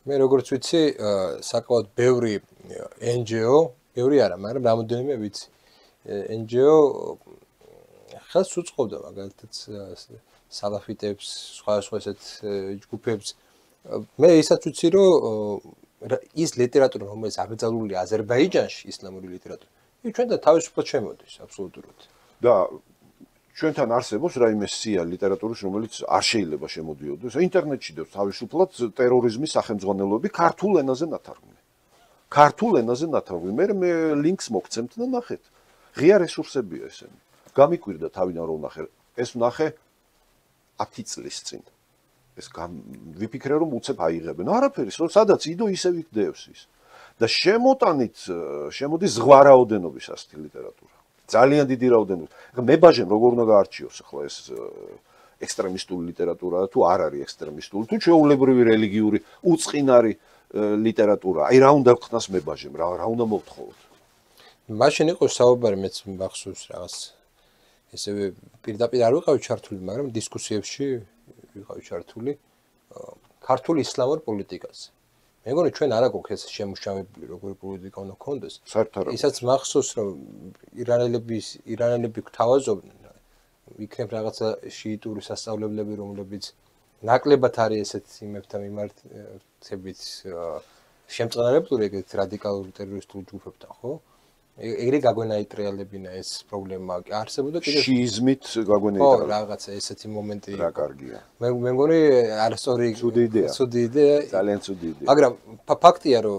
მე როგორც ვიცი, საკმაოდ ბევრი NGO, ბევრი არა, მაგრამ რამოდენიმე ვიცი. NGO ხელს უწყობდა მაგალითად სალაფიტებს, სხვა ესეთ ჯგუფებს. მე ისაც ვიცი, რომ ის ლიტერატურა, რომელიც აკრძალულია აზერბაიჯანში, ისლამური ლიტერატურა, ის ჩვენთან თავისუფლად შემოდის, აბსოლუტურად. და ჩვენთან არსებობს რაიმე სია ლიტერატურის, რომელიც არ შეიძლება შემოდიოდეს. ინტერნეტში დევს თავისუფლად ტერორიზმის სახელმძღვანელოები ქართულ ენაზე ნათარგმნი. ქართულ ენაზე ნათარგმნი. მე ლინკს მოგცემთ და ნახეთ. ღია რესურსებია ესენი. გამიკვირდა თავიდან რომ ნახე. ეს ვნახე 10 წლის წინ. ეს ვიფიქრე რომ უცებ აიღებენ. არაფერი, სადაც იდო ისე ვიქდევს ის. და შემოტანით შემოდის ზღვა რაოდენობის ასეთი ლიტერატურა. ძალიან დიდი რაოდენობით. მე ბაჟემ როგორ უნდა გაარჩიოს ახლა ეს ექსტრემისტული ლიტერატურა თუ არ არის ექსტრემისტული, თუ ჩვეულებრივი რელიგიური უწყინარი ლიტერატურა. აი რა უნდა გხსნას მე ბაჟემ, რა უნდა მოვთხოვოთ. მაშინ იყო საუბარი მეც მახსოვს რაღაც ესევე პირდაპირ არ ვიყავი ჩართული, მაგრამ დისკუსიებში ვიყავი ჩართული ქართული ისლამურ პოლიტიკაზე. მე მგონი ჩვენ არა გვაქვს ეს შემუშავებული როგორი პოლიტიკა უნდა გქონდეს. ისაც მახსოვს რომ ირანელები გვთავაზობდნენ, იქნებ რაღაცა შიიტური სასწავლებლები, რომლებიც ნაკლებად არის ესეთ იმებთან მიმართებით შემწყნარებლური ეგეთ რადიკალური ტერორისტული ჯგუფებთან, ხო? ეგრე გაგვენაიტრიალებინა ეს პრობლემა არსებობდა კიდე შიიზმით გაგვენაიტრიალებინა. ხო, რაღაცა ესეთი მომენტი. რა კარგია. მე მგონი არასწორი ცუდი იდეა. ძალიან ცუდი იდეა. მაგრამ ფაქტია რომ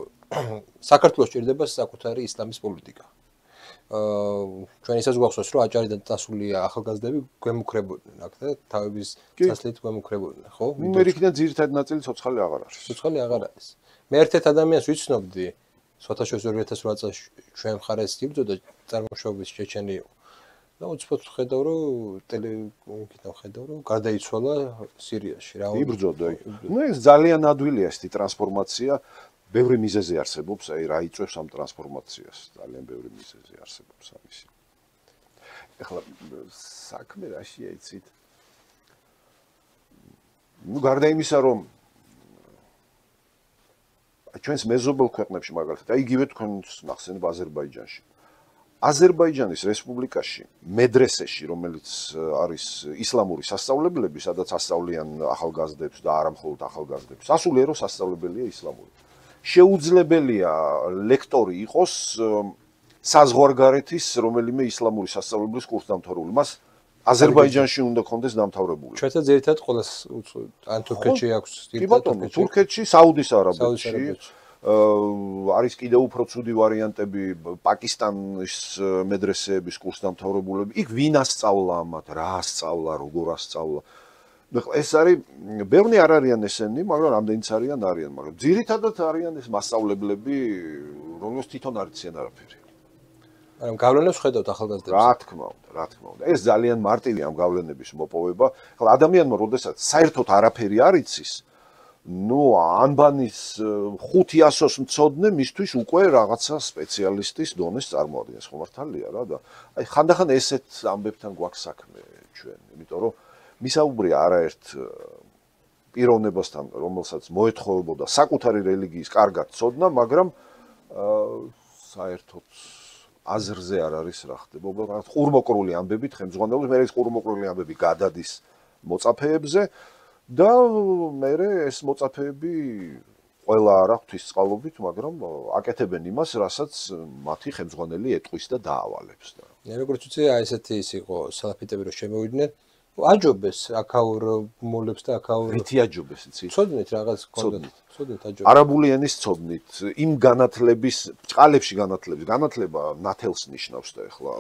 საქართველოს ჭირდება საკუთარი ისლამის პოლიტიკა. ჩვენ ისაც გვახსოვს რომ აჭარიდან წასული ახალგაზრდები გვემუქრებოდნენ აქ და თავების წასვლით გვემუქრებოდნენ, ხო? მე იქიდან ძირითადი ნაწილი ცოცხალი აღარ არის. ცოცხალი აღარ არის. მე ერთ-ერთ ადამიანს ვიცნობდი სოთაშოს 2008 წელს ჩვენ მხარეს იბრძოდა წარმოშობის ჩეჩენი იყო. და უცბად ხედავ რომ ტელევიზორიდან ხედავ რომ გარდაიცვალა სირიაში რა. იბრძოდა. ნუ ეს ძალიან ადვილია ეს ტრანსფორმაცია. ბევრი მიზეზი არსებობს, აი რა იწვევს ამ ტრანსფორმაციას. ძალიან ბევრი მიზეზი არსებობს ამისი. ეხლა საქმე რაშია იცით? ნუ გარდა იმისა რომ ჩვენს მეზობელ ქვეყნებში მაგალითად, აი იგივე თქვენს ნახსენებ აზერბაიჯანში. აზერბაიჯანის რესპუბლიკაში, მედრესეში, რომელიც არის ისლამური სასწავლებლები, სადაც ასწავლიან ახალგაზრდებს და არა მხოლოდ ახალგაზრდებს, სასულიერო სასწავლებელია ისლამური. შეუძლებელია ლექტორი იყოს საზღვარგარეთის რომელიმე ისლამური სასწავლებლის კურსდამთავრებული. მას აზერბაიჯანში უნდა კონდეს დამთავრებული. ჩვენთან ძირითადად ყოველს ან თურქეთში აქვს ძირითადად თურქეთში, საუდის არაბეთში. არის კიდევ უფრო ცუდი ვარიანტები პაკისტანის მედრესეების კურსდამთავრებულები. იქ ვინ ასწავლა ამათ, რა ასწავლა, როგორ ასწავლა. ეს არის ბევრი არ არიან ესენი, მაგრამ რამდენიც არიან, მაგრამ ძირითადად არიან ეს მასწავლებლები, რომელს თვითონ არ იციან არაფერი. მაგრამ გავლენებს ხედავთ ახალგაზრდებს. რა თქმა უნდა. ეს ძალიან მარტივია ამ გავლენების მოპოვება. ახლა ადამიანმა როდესაც საერთოდ არაფერი არ იცის, ნუ ანბანის 500-ოს მცოდნე მისთვის უკვე რაღაცა სპეციალისტის დონეს წარმოადგენს, ხო მართალია რა და აი ხანდახან ესეთ ამბებთან გვაქვს საქმე ჩვენ, იმიტომ რომ მისაუბრია არაერთ პიროვნებასთან, რომელსაც მოეთხოვებოდა საკუთარი რელიგიის კარგად ცოდნა, მაგრამ საერთოდ აზრზე არ არის რა ხდებოდა, რაღაც ყურმოყრული ამბებით ხელმძღვანელობს, მე ეს ყურმოყრული ამბები გადადის მოწაფეებზე და მე ეს მოწაფეები ყველა არ აქვს თვისწყალობით, მაგრამ აკეთებენ იმას, რასაც მათი ხელმძღვანელი ეტყვის და დაავალებს და როგორც ვიცი, აი ესეთი ის იყო სალაფიტები რომ შემოვიდნენ. აჯობეს აქაურ მოლებს და აქაურ რითი აჯობეს იცი? ცოდნით რაღაც კონდეთ. ცოდნით აჯობეს. არაბული ენის ცოდნით, იმ განათლების, წყალებში განათლება ნათელს ნიშნავს და ეხლა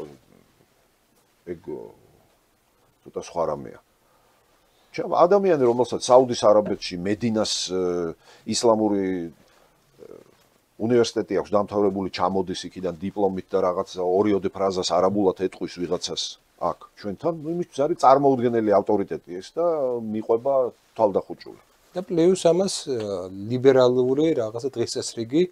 ეგ ცოტა სხვა რამეა. ადამიანი რომელსაც საუდის არაბეთში მედინას ისლამური უნივერსიტეტი აქვს დამთავრებული, ჩამოდის იქიდან დიპლომით და რაღაც ორიოდე ფრაზას არაბულად ეტყვის ვიღაცას აქ ჩვენთან, იმისთვის არის წარმოუდგენელი ავტორიტეტი ეს და მიყვება თვალდახუჭული. და პლუს ამას ლიბერალური რაღაცა დღესასრიგი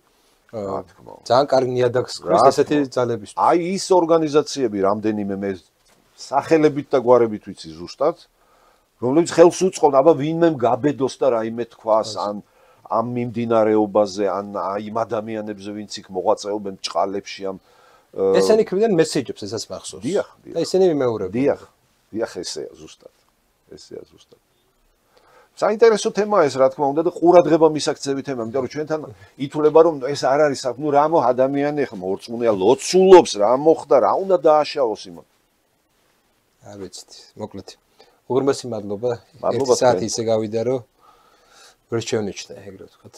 ძალიან კარგი ნიადაგს ქრის ესეთი ძალებისთვის. აი ის ორგანიზაციები რამდენიმე მე სახელებით და გვარებით ვიცი ზუსტად, რომლებიც ხელს უწყობენ, აბა ვინმემ გაბედოს და რაიმე თქვას ამ მიმდინარეობაზე, ან იმ ადამიანებზე, ვინც იქ მოღვაწეობენ ბჭყალებში ამ ესენი ქმნიან მესეჯებს, ესაც მახსოვს. დიახ. და ისინი მიმეორებენ. დიახ, ესეა ზუსტად. საინტერესო თემაა ეს, რა თქმა უნდა, და ყურადღება მისაქცევი თემაა, იმიტომ რომ ჩვენთან ითვლება რომ ეს არ არის საკ, რა ადამიანი ახლა მორწმუნეა, ლოცულობს, რა მოხდა, რა უნდა დააშავოს იმან. არ ვიცით, მოკლედ. უღრმესი მადლობა. 1 საათი ისე გავიდა, რომ ვერ შევნიშნე, ეგრე ვთქვათ.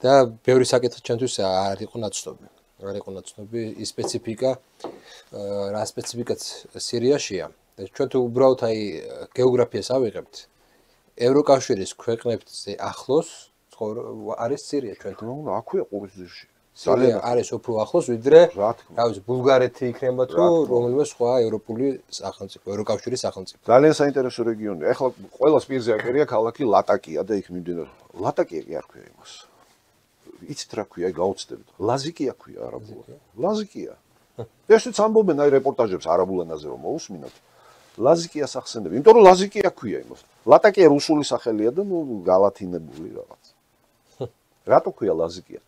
და ბევრი საკითხი ჩვენთვის არ იყო ნაცნობი. არ იყო ნაცნობი ის სპეციფიკა, რა სპეციფიკაც სირიაშია. და ჩვენ თუ უბრალოდ აი გეოგრაფიას ავიღებთ, ევროკავშირის ქვეყნებზე ახლოს არის სირია ჩვენთან. აქვეა ყურისძირში. ძალიან არის უფრო ახლოს, ვიდრე რა ვიცი, ბულგარეთი იქნება თუ რომელიმე სხვა ევროპული სახელმწიფო, ევროკავშირის სახელმწიფო. ძალიან საინტერესო რეგიონია. ეხლა ყველას პირზე აკერია ქალაქი ლატაკია და იქ მიმდინარე. ლატაკია კი არ ქვია იმას. იცით რა ქვია, გაუცდებით. ლაზიკია ქვია არაბულად. ლაზიკია. ესეც ამბობენ აი რეპორტაჟებს არაბულ ენაზე რომ მოусმინოთ. ლაზიკიას ახსენებენ, იმიტომ რომ ლაზიკია ქვია იმას. ლატაკია რუსული სახელია და გალათინებული რაღაც. რატო ქვია ლაზიკია?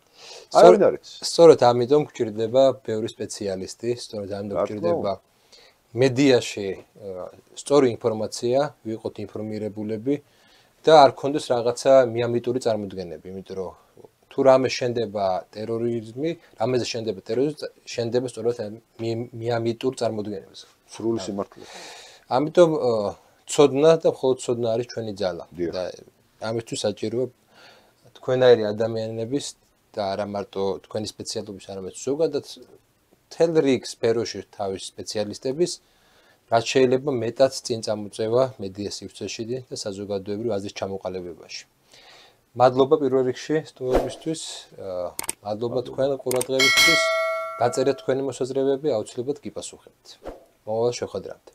არავინ არ იცის. სწორედ ამიტომ გვჭირდება ბევრი სპეციალისტი, სწორედ ამიტომ გვჭირდება მედიაში სწორი ინფორმაცია, ვიყოთ ინფორმირებულები და არ გქონდეს რაღაცა მიამიტური წარმოდგენები, იმიტომ რომ თუ რამე შენდება ტერორიზმი, რამეზე შენდება ტერორიზმი, შენდება სწორედ მიამიტურ წარმოდგენებზე. სრული სიმართლე. ამიტომ ცოდნა და მხოლოდ ცოდნა არის ჩვენი ძალა და ამისთვის საჭიროა თქვენაირი ადამიანების და არა მარტო თქვენი სპეციალობის, არამედ ზოგადად მთელ რიგ სფეროში თავის სპეციალისტების, რაც შეიძლება მეტად წინ წამოწევა მედია სივრცეში და საზოგადოებრივ აზრის ჩამოყალიბებაში. მადლობა პირველ რიგში სტუმრებისთვის, მადლობა თქვენ ყურადღებისთვის, დაწერეთ თქვენი მოსაზრებები, აუცილებლად გიპასუხებთ. მომავალ შეხვედრამდე.